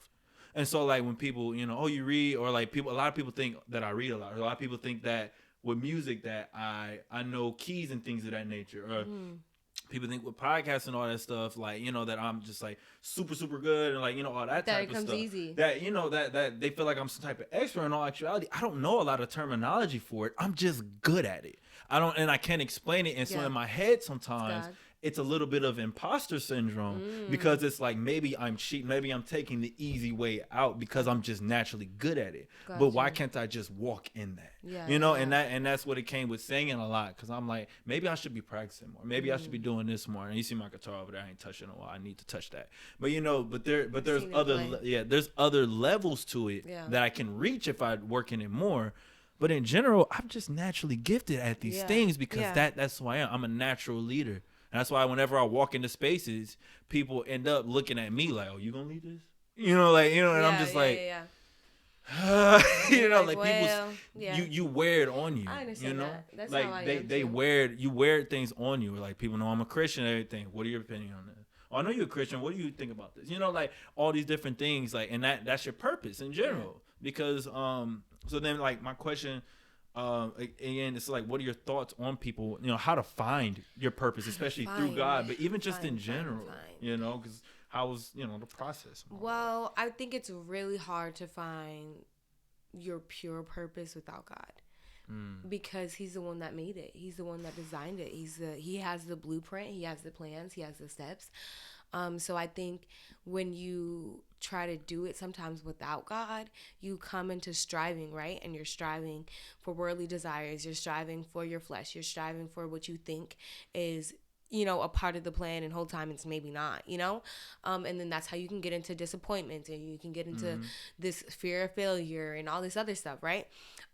And so like when people, oh, you read, or like a lot of people think that I read a lot. Or a lot of people think that with music that I know keys and things of that nature. Or people think with podcasts and all that stuff, like, that I'm just like super, super good and like, all that type of stuff. Easy. That, that they feel like I'm some type of expert. In all actuality, I don't know a lot of terminology for it. I'm just good at it. I can't explain it. And so in my head sometimes it's a little bit of imposter syndrome, because it's like, maybe I'm cheating, maybe I'm taking the easy way out because I'm just naturally good at it. Gotcha. But why can't I just walk in that? And that's what it came with singing a lot, because I'm like, maybe I should be practicing more. Maybe I should be doing this more. And you see my guitar over there, I ain't touching it in a while. I need to touch that. But there's other levels to it that I can reach if I work in it more. But in general, I'm just naturally gifted at these things, because that's who I am. I'm a natural leader. And that's why whenever I walk into spaces, people end up looking at me like, "Oh, you gonna lead this?" And I'm just like, you wear it on you. I understand that. That's like how I am you wear things on you. Like, people know I'm a Christian and everything. What are your opinion on that? Oh, I know you're a Christian. What do you think about this? Like all these different things. Like, and that's your purpose in general. Because so then, like, my question. Again, it's like, what are your thoughts on people, how to find your purpose, especially through God, but even just in general, because how was, the process? Well, I think it's really hard to find your pure purpose without God, because he's the one that made it. He's the one that designed it. He has the blueprint. He has the plans. He has the steps. So I think when you try to do it sometimes without God, you come into striving, right? And you're striving for worldly desires. You're striving for your flesh. You're striving for what you think is a part of the plan, and whole time it's maybe not, and then that's how you can get into disappointment, and you can get into this fear of failure and all this other stuff, right?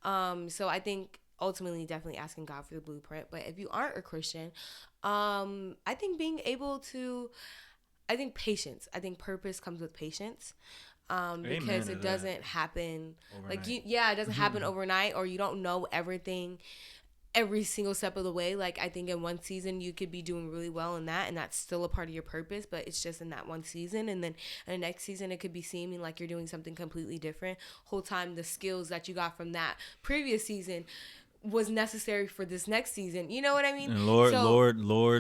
So I think ultimately definitely asking God for the blueprint. But if you aren't a Christian, I think patience. I think purpose comes with patience. Because it doesn't happen overnight. It doesn't happen overnight, or you don't know everything every single step of the way. Like, I think in one season you could be doing really well in that, and that's still a part of your purpose, but it's just in that one season. And then in the next season it could be seeming like you're doing something completely different. Whole time the skills that you got from that previous season was necessary for this next season. You know what I mean? And Lord,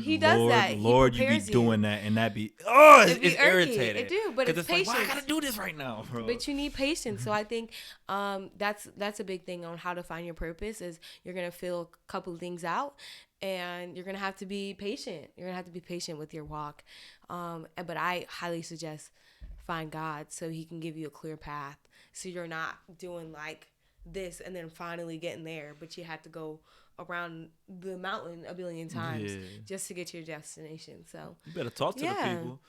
he does that. Lord, you be doing that, and that be it's irritating. It do, but it's patience. Like, why I gotta do this right now, bro? But you need patience. So I think that's a big thing on how to find your purpose. Is you're gonna feel a couple things out, and you're gonna have to be patient. You're gonna have to be patient with your walk. But I highly suggest find God so He can give you a clear path. So you're not doing like this and then finally getting there, but you had to go around the mountain a billion times just to get to your destination. So you better talk to the people.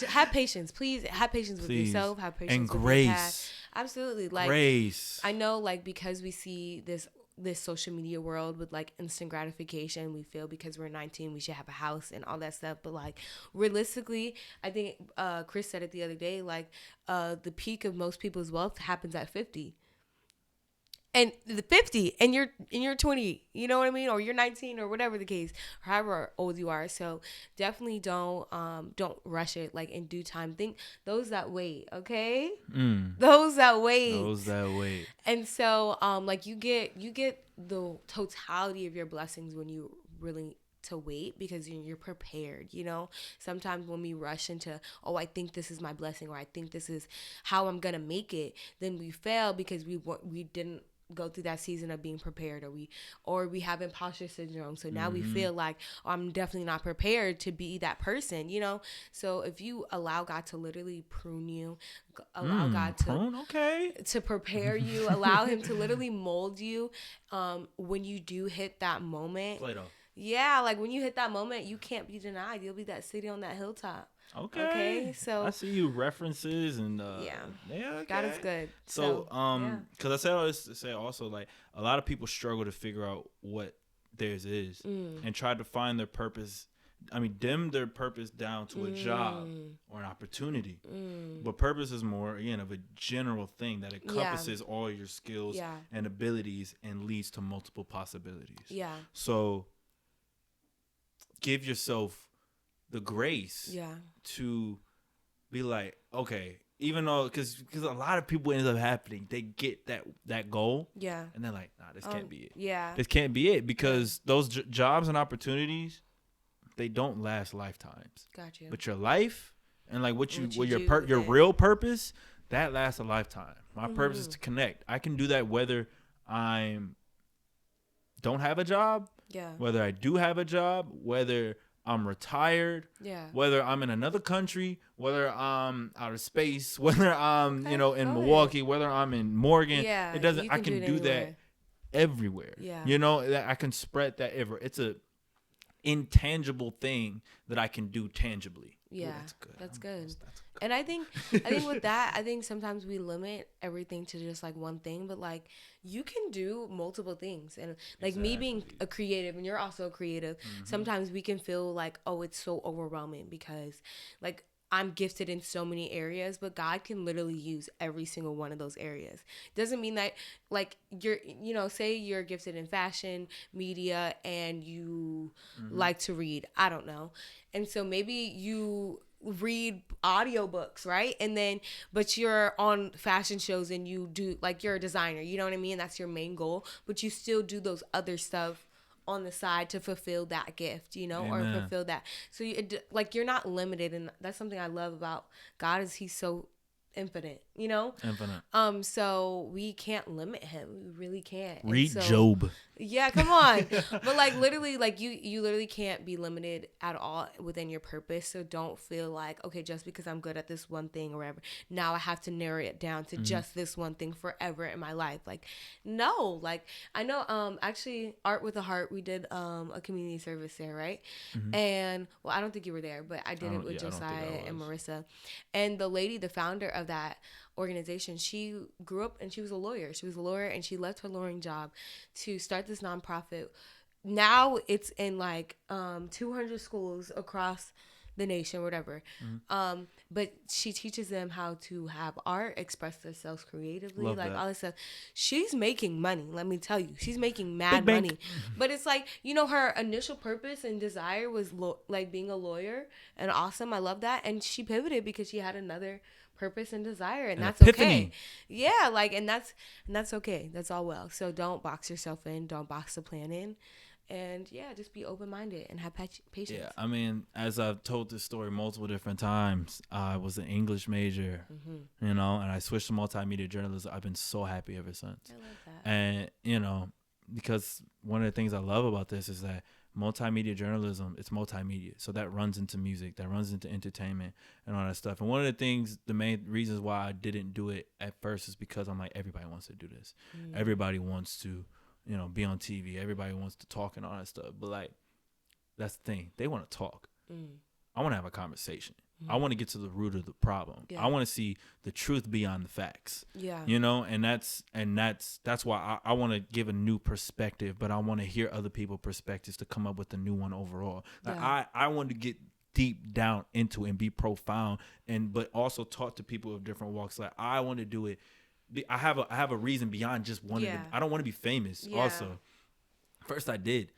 Have patience, please. Have patience with yourself. Have patience and with grace. Your path. Absolutely, like grace. I know, like, because we see this social media world with like instant gratification, we feel because we're 19 we should have a house and all that stuff, but like realistically, I think Chris said it the other day, like the peak of most people's wealth happens at 50. And the 50 and you're 20, you know what I mean, or you're 19 or whatever the case, or however old you are. So definitely don't rush it. Like, in due time, think those that wait, okay? Those that wait. And so like you get the totality of your blessings when you really to wait, because you're prepared. Sometimes when we rush into, I think this is my blessing, or I think this is how I'm gonna make it, then we fail because we didn't go through that season of being prepared, or we have imposter syndrome. So now we feel like, I'm definitely not prepared to be that person, So if you allow God to literally prune you, allow God to prepare you, allow Him to literally mold you, when you do hit that moment, like when you hit that moment, you can't be denied. You'll be that city on that hilltop. Okay, so I see you references and okay. God is good. So because I said all this to say also, like, a lot of people struggle to figure out what theirs is and try to find their purpose. I mean, dim their purpose down to a job or an opportunity. But purpose is more, again, of a general thing that encompasses all your skills and abilities and leads to multiple possibilities. Yeah. So give yourself the grace to be like, okay, even though, because a lot of people ends up happening, they get that goal, and they're like, nah, this can't be it. This can't be it, because those jobs and opportunities, they don't last lifetimes. Got you. But your life and like your real purpose, that lasts a lifetime. My purpose is to connect. I can do that whether I don't have a job, whether I do have a job, whether I'm retired, whether I'm in another country, whether I'm out of space, whether I'm in Milwaukee, whether I'm in Morgan. It doesn't. I can do that everywhere. I can spread that everywhere. It's a intangible thing that I can do tangibly. Yeah, that's good. And I think with that, I think sometimes we limit everything to just like one thing, but like you can do multiple things. And like me being a creative, and you're also a creative, sometimes we can feel like, it's so overwhelming because like I'm gifted in so many areas, but God can literally use every single one of those areas. Doesn't mean that like you're, say you're gifted in fashion, media, and you like to read. I don't know. And so maybe you read audiobooks, right? And then, but you're on fashion shows and you do, like, you're a designer, you know what I mean? That's your main goal, but you still do those other stuff on the side to fulfill that gift, Amen. Or fulfill that. So you're not limited. And that's something I love about God, is He's so infinite, you know? Infinite. So we can't limit him. We really can't. Read Job. Yeah, come on. But like literally, like you literally can't be limited at all within your purpose. So don't feel like, okay, just because I'm good at this one thing or whatever, now I have to narrow it down to just this one thing forever in my life. Like, no. Like, I know actually Art with a Heart, we did a community service there, right? And well, I don't think you were there, but I did it with Josiah and Marissa. And the lady, the founder of that organization, she grew up and she was a lawyer. She was a lawyer and she left her lawyering job to start this nonprofit. Now it's in like 200 schools across the nation, whatever. But she teaches them how to have art, express themselves creatively, Love like that. All this stuff. She's making money, let me tell you. She's making mad money. But it's like, you know, her initial purpose and desire was like being a lawyer, and awesome. I love that. And she pivoted because she had another purpose and desire, and that's epiphany. Okay. Yeah, like, and that's okay. That's all well. So don't box yourself in. Don't box the plan in. And yeah, just be open-minded and have patience. Yeah, I mean, as I've told this story multiple different times, I was an English major, you know, and I switched to multimedia journalism. I've been so happy ever since. I love that. And, you know, because one of the things I love about this is that multimedia journalism, it's multimedia. So that runs into music, that runs into entertainment and all that stuff. And one of the things, the main reasons why I didn't do it at first is because I'm like, everybody wants to do this. Everybody wants to, you know, be on TV. Everybody wants to talk and all that stuff. But like, that's the thing. They want to talk. I want to have a conversation. I want to get to the root of the problem. I want to see the truth beyond the facts. Yeah. You know, and that's why I want to give a new perspective, but I want to hear other people's perspectives to come up with a new one overall. Like I want to get deep down into it and be profound, but also talk to people of different walks. Like I want to do it. I have a reason beyond just wanting to. I don't want to be famous. Also, first I did.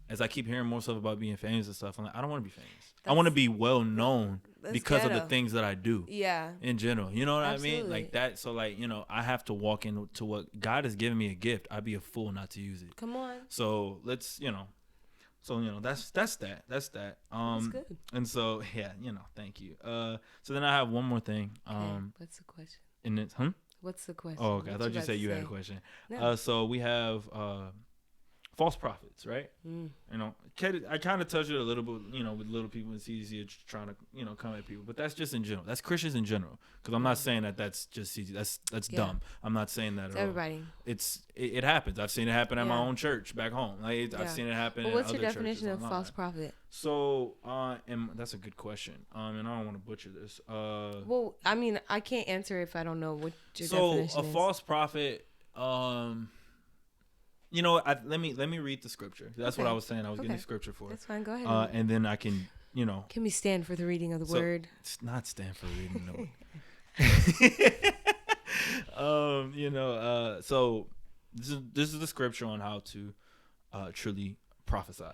As I keep hearing more stuff about being famous and stuff, I'm like, I don't want to be famous. I want to be well known because of the things that I do. Yeah. In general, you know what I mean? Like that. So like, you know, I have to walk into what God has given me a gift. I'd be a fool not to use it. Come on. So let's, you know. So, you know, that's that. That's that. That's good. And so, yeah, you know, thank you. So then I have one more thing. What's the question? And it's, What's the question? Oh, okay. I thought you said you had a question. No. So we have false prophets, right? You know, I kind of touched it a little bit, you know, with little people in CTC trying to, you know, come at people. But that's just in general. That's Christians in general. Because I'm not saying that that's just CTC. That's dumb. I'm not saying that at all. Everybody. It happens. I've seen it happen at my own church back home. Like I've seen it happen in other churches. What's your definition of false prophet? So, and that's a good question. And I don't want to butcher this. Well, I mean, I can't answer if I don't know what your definition is. So, a false prophet, you know, let me read the scripture. That's what I was saying. I was getting the scripture for. That's fine. Go ahead. And then I can, you know. Can we stand for the reading of the word? It's not stand for reading the word. You know, so this is the scripture on how to truly prophesy.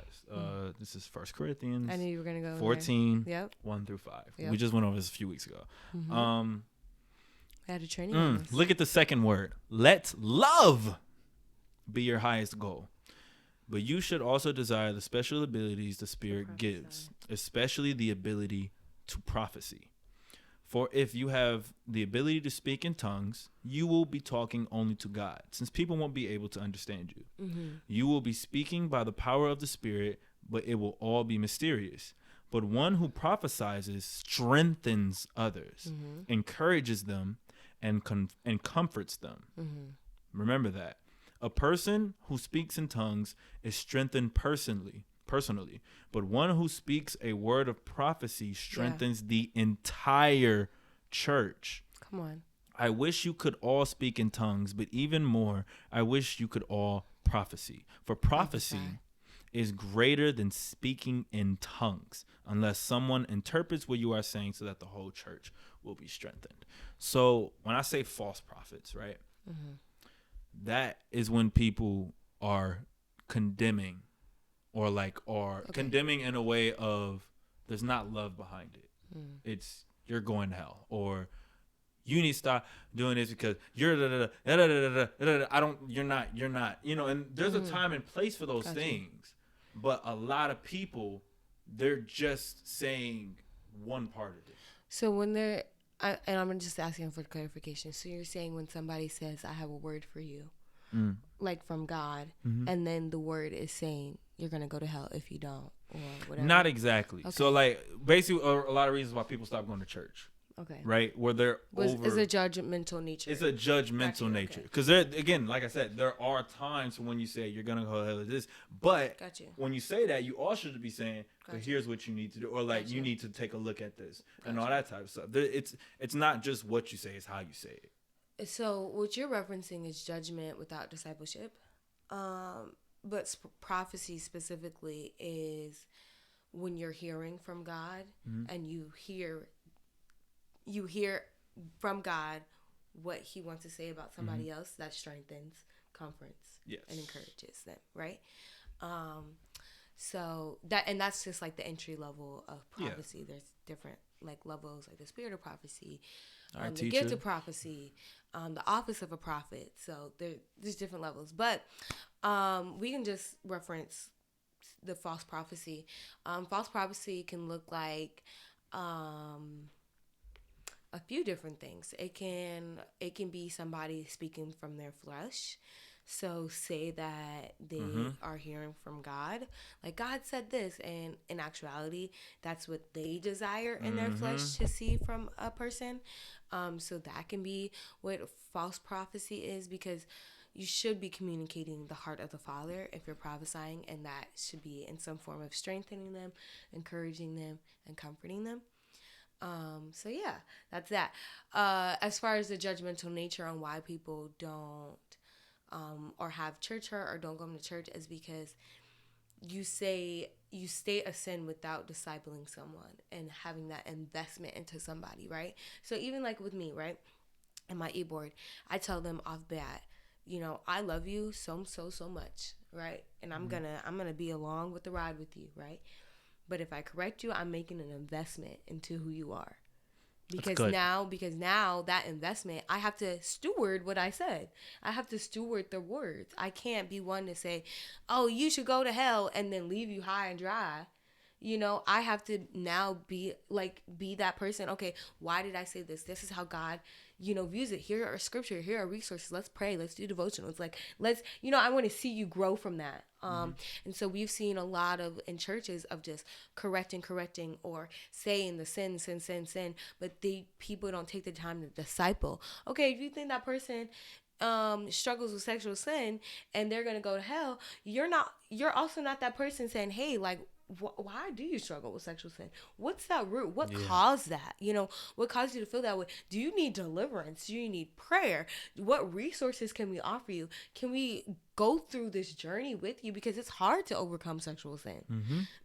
This is 1 Corinthians. I knew you were gonna go 14, 1 through 5. Yep. We just went over this a few weeks ago. I had a training on this. Look at the second word. Let love be your highest goal. But you should also desire the special abilities the Spirit gives, especially the ability to prophecy. For if you have the ability to speak in tongues, you will be talking only to God, since people won't be able to understand you. You will be speaking by the power of the Spirit, but it will all be mysterious. But one who prophesies strengthens others, encourages them, and comforts them. Remember that. A person who speaks in tongues is strengthened personally, but one who speaks a word of prophecy strengthens the entire church. Come on. I wish you could all speak in tongues, but even more, I wish you could all prophecy. For prophecy is greater than speaking in tongues, unless someone interprets what you are saying so that the whole church will be strengthened. So when I say false prophets, right? That is when people are condemning or condemning in a way of there's not love behind it. It's you're going to hell, or you need to stop doing this because you're you're not, you know, and there's a time and place for those things. But a lot of people, they're just saying one part of it. So when they're and I'm just asking for clarification. So you're saying when somebody says, I have a word for you, like from God, and then the word is saying you're going to go to hell if you don't, or whatever? Not exactly. Okay. So, like, basically, a lot of reasons why people stop going to church. Okay. Right? Where they're It's a judgmental nature. It's a judgmental nature. Because, again, like I said, there are times when you say you're going to go to hell with this. But when you say that, you also should be saying, but here's what you need to do. Or, like, you need to take a look at this. And all that type of stuff. It's not just what you say, it's how you say it. So, what you're referencing is judgment without discipleship. But prophecy specifically is when you're hearing from God and you hear from God what he wants to say about somebody else, that strengthens, comforts, and encourages them, right? So that's just like the entry level of prophecy. Yeah. There's different like levels, like the spirit of prophecy, the gift of prophecy, the office of a prophet. So there's different levels, but we can just reference the false prophecy. False prophecy can look like a few different things. It can be somebody speaking from their flesh. So say that they are hearing from God. Like, God said this, and in actuality, that's what they desire in their flesh to see from a person. So that can be what false prophecy is, because you should be communicating the heart of the Father if you're prophesying, and that should be in some form of strengthening them, encouraging them, and comforting them. So yeah, that's that. As far as the judgmental nature on why people don't or have church hurt or don't come to church, is because you state a sin without discipling someone and having that investment into somebody, right? So even like with me, right, in my e-board, I tell them off bat, you know, I love you so much, right? And I'm gonna be along with the ride with you, right? But if I correct you, I'm making an investment into who you are. Because now that investment, I have to steward what I said. I have to steward the words. I can't be one to say, oh, you should go to hell, and then leave you high and dry. You know, I have to now be that person. Okay, why did I say this? This is how God, views it. Here are scripture. Here are resources. Let's pray. Let's do devotionals. I want to see you grow from that. And so we've seen a lot of in churches of just correcting, or saying the sin, but people don't take the time to disciple. Okay, if you think that person struggles with sexual sin and they're gonna go to hell, you're also not that person saying, hey, like, why do you struggle with sexual sin? What's that root? What caused that? What caused you to feel that way? Do you need deliverance? Do you need prayer? What resources can we offer you? Can we go through this journey with you? Because it's hard to overcome sexual sin.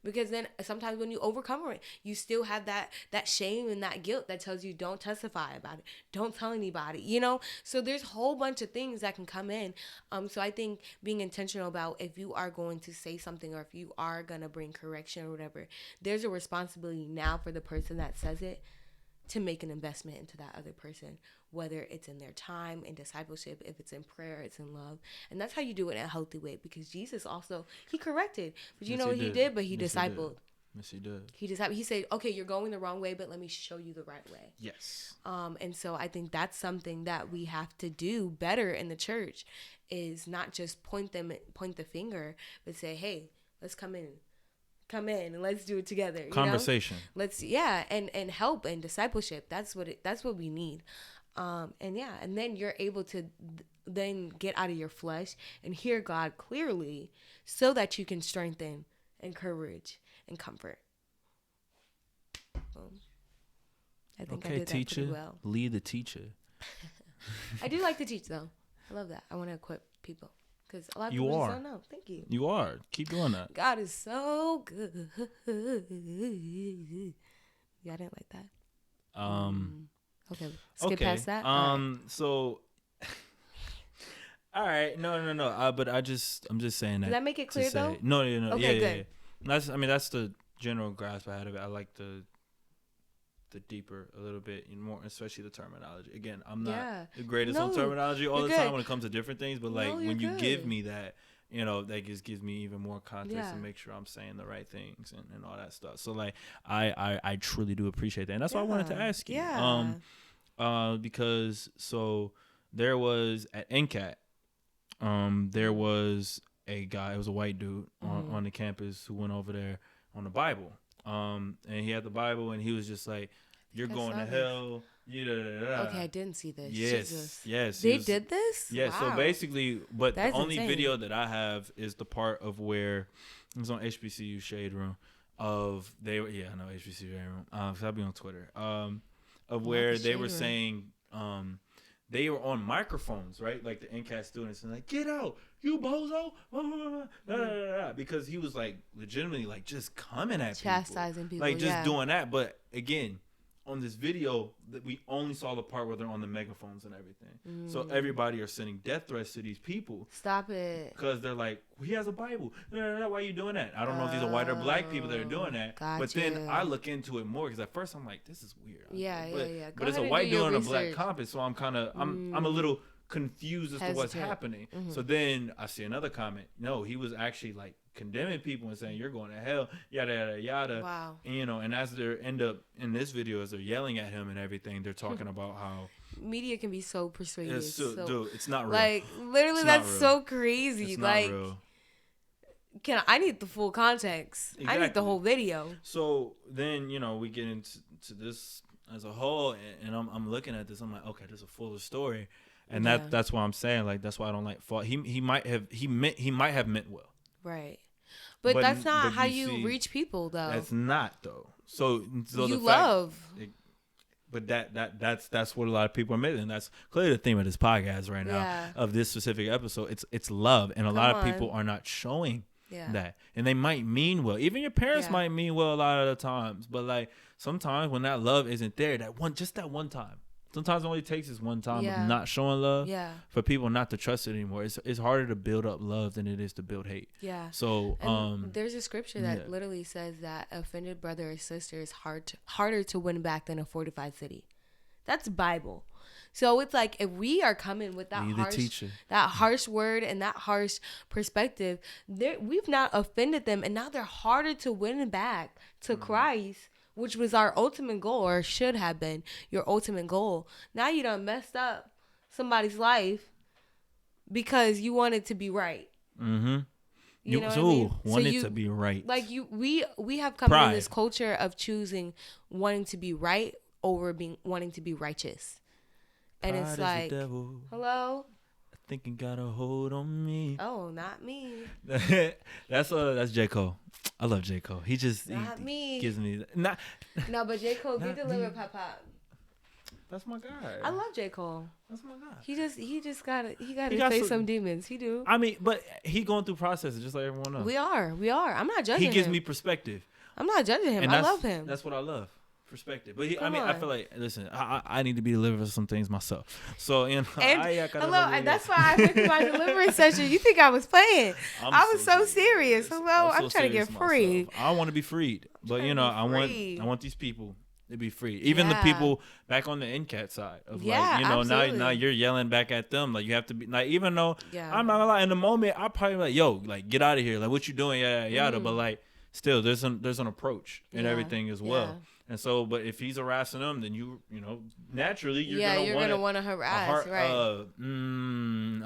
Because then sometimes when you overcome it, you still have that shame and that guilt that tells you don't testify about it. Don't tell anybody, So there's a whole bunch of things that can come in. So I think being intentional about if you are going to say something or if you are going to bring correction or whatever, there's a responsibility now for the person that says it to make an investment into that other person, whether it's in their time, in discipleship, if it's in prayer, it's in love. And that's how you do it in a healthy way, because Jesus also, he corrected. But you know what he did? But he discipled. Yes, he did. He said, okay, you're going the wrong way, but let me show you the right way. Yes. And so I think that's something that we have to do better in the church, is not just point the finger, but say, hey, let's come in and let's do it together. Conversation. Let's and help and discipleship. That's what we need. And then you're able to then get out of your flesh and hear God clearly, so that you can strengthen, encourage, and comfort. I think I did that teacher, pretty well. Lead the teacher. I do like to teach, though. I love that. I want to equip people. Because a lot of people just don't know. Thank you. You are. Keep doing that. God is so good. Yeah, I didn't like that. Okay. Skip past that. So. All right. No. But I'm just saying that. Did that make it clear though? No. Okay, good. That's the general grasp I had of it. I like the deeper a little bit more, especially the terminology. Again, I'm not the greatest on terminology all the time when it comes to different things, but like when you give me that, that just gives me even more context and make sure I'm saying the right things and all that stuff. So like I truly do appreciate that, and that's why I wanted to ask you. because so there was at NCAT, there was a guy, it was a white dude on the campus who went over there on the Bible. And he had the Bible, and he was just like, "You're going to hell." Okay, I didn't see this. Yes. They did this? Yeah. Wow. So basically, but That's the only insane. video that I have is the part of where it was on HBCU Shade Room of they were I know HBCU Shade Room. Cause I'll be on Twitter. Of where they were saying they were on microphones, right? Like the NCAT students, and like, "Get out, you bozo!" Because he was like legitimately like just coming at chastising people, like just doing that. But again, on this video, that we only saw the part where they're on the megaphones and everything. So everybody are sending death threats to these people. Stop it. Because they're like, "He has a Bible. Why are you doing that?" I don't know if these are white or black people that are doing that. Gotcha. But then I look into it more because at first I'm like, this is weird. Yeah. But it's a white dude on a black campus, so I'm kind of I'm a little confused as to what's happening. So then I see another comment. No, he was actually like condemning people and saying, "You're going to hell," yada yada yada. Wow. And, and as they end up in this video, as they're yelling at him and everything, they're talking about how media can be so persuasive. Dude, it's not real. Like literally, that's so crazy. It's like, not real. I need the full context. Exactly. I need the whole video. So then we get into this as a whole, and I'm looking at this. I'm like, okay, there's a fuller story, and that's why I'm saying, like, that's why I don't like fault. He might have meant well. Right. But that's not how you reach people, though. That's not, though. So you love. But that's what a lot of people are missing. That's clearly the theme of this podcast right now, of this specific episode. It's love, and a lot of people are not showing that, and they might mean well. Even your parents might mean well a lot of the times, but like sometimes when that love isn't there, that one time. Sometimes it only takes is one time of not showing love for people not to trust it anymore. It's harder to build up love than it is to build hate. Yeah. So there's a scripture that literally says that offended brother or sister is harder to win back than a fortified city. That's Bible. So it's like if we are coming with that harsh word and that harsh perspective, we've not offended them, and now they're harder to win back to Christ, which was our ultimate goal, or should have been your ultimate goal. Now you done messed up somebody's life because you wanted to be right. Mm-hmm. You know what I mean? Wanted to be right. Like we have come in this culture of choosing wanting to be right over wanting to be righteous. And Pride it's like, hello? Thinking got a hold on me. Oh, not me. That's J. Cole. I love J. Cole. He me. Gives me No, but J. Cole, get delivered, pop. That's my guy. I love J. Cole. That's my guy. He just gotta face some demons. He do. I mean, but he going through processes just like everyone else. We are. I'm not judging him. He gives me perspective. I'm not judging him. I love him. That's what I love. Perspective. But I feel like, listen, I need to be delivered for some things myself. So, and that's why I went to my deliverance session. You think I was playing? I was so serious. Hello, I'm trying to get free. Myself. I want to be freed, but I want these people to be free. Even the people back on the NCAT side of now you're yelling back at them. Like you have to be like, even though I'm not gonna lie, in the moment I probably like, yo, like get out of here. Like what you doing? Yada yada. But like still, there's an approach and everything as well. And so, but if he's harassing them, then naturally you're gonna want to harass, right?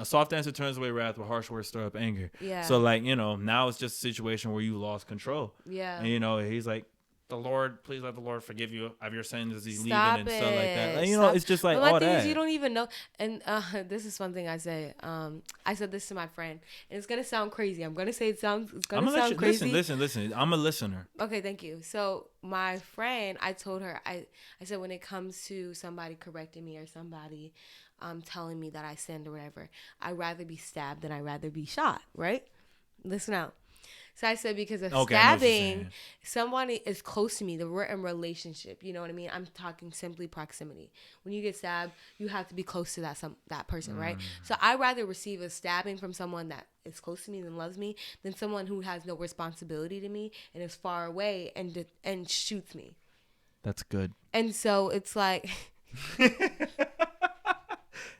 A soft answer turns away wrath, but harsh words stir up anger. Yeah. So like now it's just a situation where you lost control. Yeah. And he's like, the Lord, please let the Lord forgive you of your sins as he's leaving and stuff like that. And, it's just like all that. You don't even know. And this is one thing I say. I said this to my friend, and it's gonna sound crazy. I'm gonna say it's gonna sound crazy. Listen. I'm a listener. Okay, thank you. So my friend, I told her, I said when it comes to somebody correcting me or somebody telling me that I sinned or whatever, I'd rather be stabbed than I'd rather be shot. Right? Listen out. So I said because of stabbing, somebody is close to me, we're in relationship. You know what I mean? I'm talking simply proximity. When you get stabbed, you have to be close to that person, right? So I'd rather receive a stabbing from someone that is close to me and loves me than someone who has no responsibility to me and is far away and shoots me. That's good. And so it's like...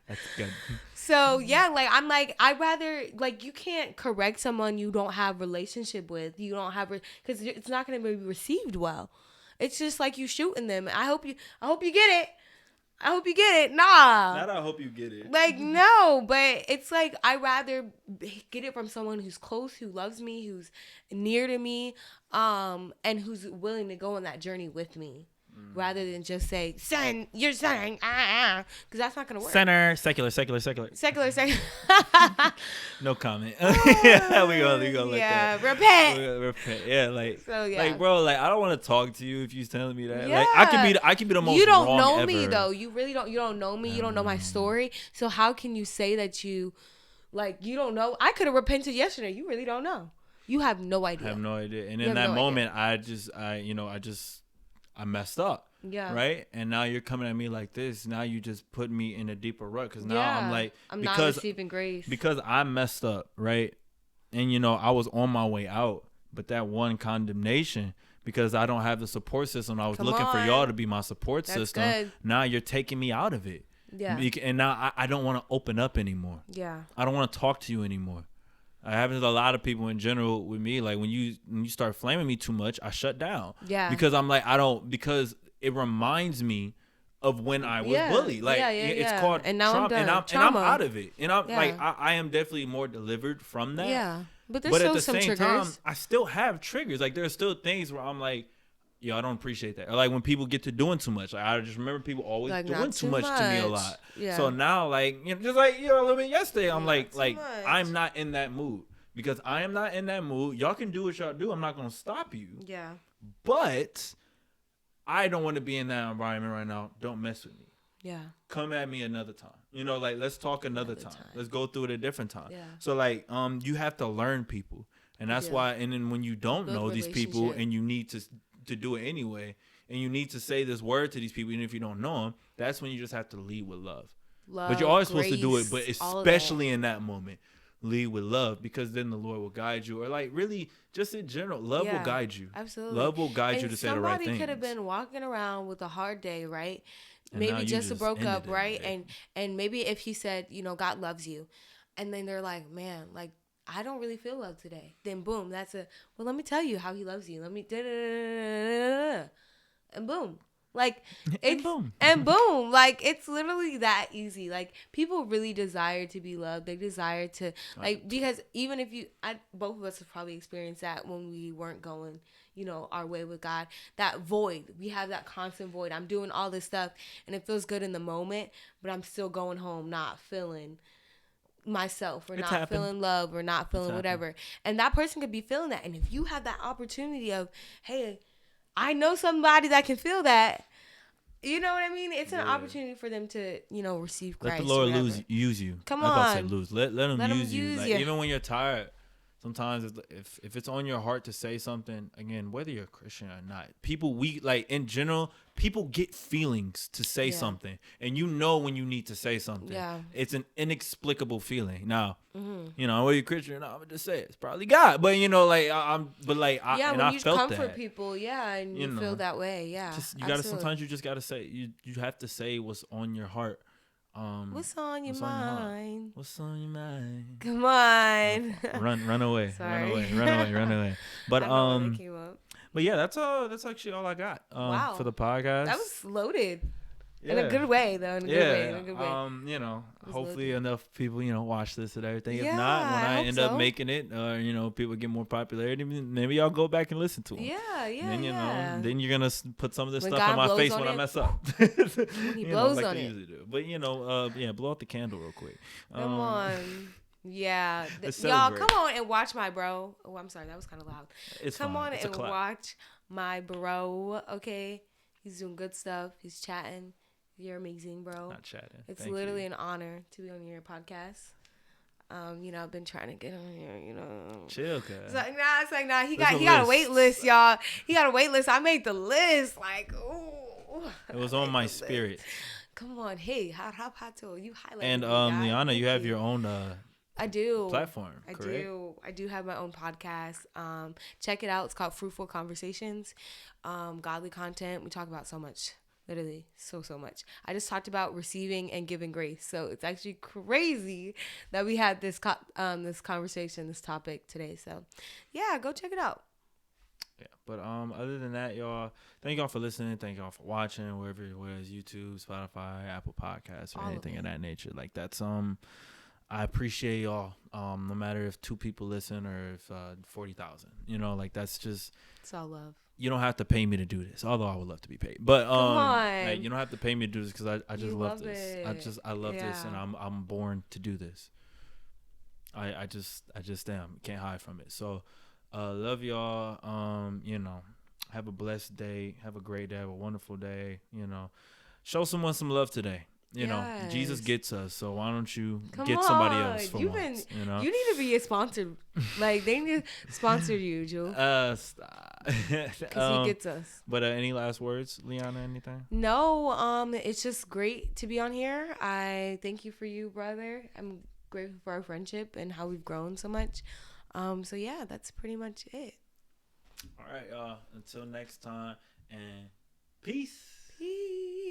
That's good. So yeah, like I'm like I'd rather like you can't correct someone you don't have relationship with. You don't have because it's not going to be received well. It's just like you shooting them. I hope you get it. I hope you get it. Nah. Not I hope you get it. Like, no, but it's like I rather get it from someone who's close, who loves me, who's near to me, and who's willing to go on that journey with me. Rather than just say, son, you're saying, because that's not going to work. Secular. No comment. we gonna let that. Repent. Yeah, like, so, yeah. Like, bro, like, I don't want to talk to you if you're telling me that. Yeah. Like, I could be the most You don't wrong know ever. me, though. You really don't. You don't know me. You don't know my story. So how can you say that you, like, you don't know? I could have repented yesterday. You really don't know. You have no idea. I have no idea. And in that moment, I messed up. Yeah. Right? And now you're coming at me like this. Now you just put me in a deeper rut. Because now I'm like, not receiving grace. Because I messed up, right? And, I was on my way out. But that one condemnation, because I don't have the support system, I was looking for y'all to be my support system. Good. Now you're taking me out of it. Yeah. And now I don't want to open up anymore. Yeah. I don't want to talk to you anymore. I happen to a lot of people in general with me. Like when you start flaming me too much, I shut down. Yeah. Because I'm like, because it reminds me of when I was bullied. Like it's called and now trauma. I'm done. And I'm out of it. And I'm like, I am definitely more delivered from that. Yeah. But there's still some triggers. But at the same time, I still have triggers. Like there's still things where I'm like, yo, I don't appreciate that. Or like when people get to doing too much. Like I just remember people always like doing too much to me a lot. Yeah. So now like, just like, a little bit yesterday, I'm like I'm not in that mood. Because I am not in that mood. Y'all can do what y'all do. I'm not going to stop you. Yeah. But I don't want to be in that environment right now. Don't mess with me. Yeah. Come at me another time. Like, let's talk another time. Let's go through it a different time. Yeah. So, like, you have to learn people. And that's why, and then when you don't know these people and you need to do it anyway, and you need to say this word to these people, even if you don't know them, that's when you just have to lead with love. But you're always supposed to do it, but especially in that moment. Lead with love, because then the Lord will guide you, or like really just in general, love will guide you. Absolutely, love will guide you to say the right things. Somebody could have been walking around with a hard day, right? And maybe just broke up, right? And maybe if he said, God loves you, and then they're like, man, like I don't really feel love today. Then boom, well, let me tell you how he loves you. Let me and boom. Like it's and boom, like it's literally that easy. Like people really desire to be loved. They desire to because even if both of us have probably experienced that when we weren't going, our way with God. That void, we have that constant void. I'm doing all this stuff and it feels good in the moment, but I'm still going home not feeling myself or not feeling love or not feeling whatever. And that person could be feeling that. And if you have that opportunity of, hey, I know somebody that can feel that. You know what I mean? It's an opportunity for them to, receive Christ. Let the Lord use you. Come on. I'm about to say lose. Let him use you. Like, even when you're tired, sometimes if it's on your heart to say something, again, whether you're a Christian or not, in general, people get feelings to say something. And when you need to say something. Yeah. It's an inexplicable feeling. Now, whether you're Christian or not, I'm going to just say it. It's probably God. But, when you comfort people, and you feel that way, sometimes you just got to say, you have to say what's on your heart. What's on your mind? What's on your mind? Come on. Run away. Sorry. Run away. But came up. But yeah, that's actually all I got for the podcast. That was loaded. In a good way, though. In a good way. Hopefully enough people, watch this and everything. If not, when I end up making it, people get more popularity, maybe y'all go back and listen to them. Yeah. And then you're gonna put some of this stuff in my face when I mess up. When he blows on it. Do. But blow out the candle real quick. Come on. Yeah. Y'all, come on and watch my bro. Oh, I'm sorry. That was kind of loud. Come on and watch my bro, okay? He's doing good stuff. He's chatting. You're amazing, bro. Not chatting. It's literally an honor to be on your podcast. I've been trying to get on here, Chill, cuz. It's like, nah, he got a wait list, y'all. He got a wait list. I made the list. Like, ooh. It was on my spirit. Come on. Hey, how you highlight. And Liana, you have your own I do. Platform, correct? I do have my own podcast. Check it out. It's called Fruitful Conversations. Godly content. We talk about so much. Literally so much. I just talked about receiving and giving grace. So it's actually crazy that we had this conversation, this topic today. So yeah, go check it out. Yeah, but other than that, y'all, thank y'all for listening. Thank y'all for watching, wherever it was, YouTube, Spotify, Apple Podcasts, or anything of that nature. Like that's I appreciate y'all. No matter if 2 people listen or if 40,000, you know, like that's just. It's all love. You don't have to pay me to do this, although I would love to be paid. But come on. like, you don't have to pay me to do this because I just love this. I love this, and I'm born to do this. I just am. Can't hide from it. So. Love y'all. You know, have a blessed day. Have a great day. Have a wonderful day. You know, show someone some love today. You know, Jesus gets us. So why don't you get somebody else for once? You know, you need to be sponsored. Like they need to sponsor you, Joe. Stop. Because he gets us. But any last words, Liana? Anything? No. It's just great to be on here. I thank you for you, brother. I'm grateful for our friendship and how we've grown so much. So yeah, that's pretty much it. All right, y'all. Until next time, and peace. Peace.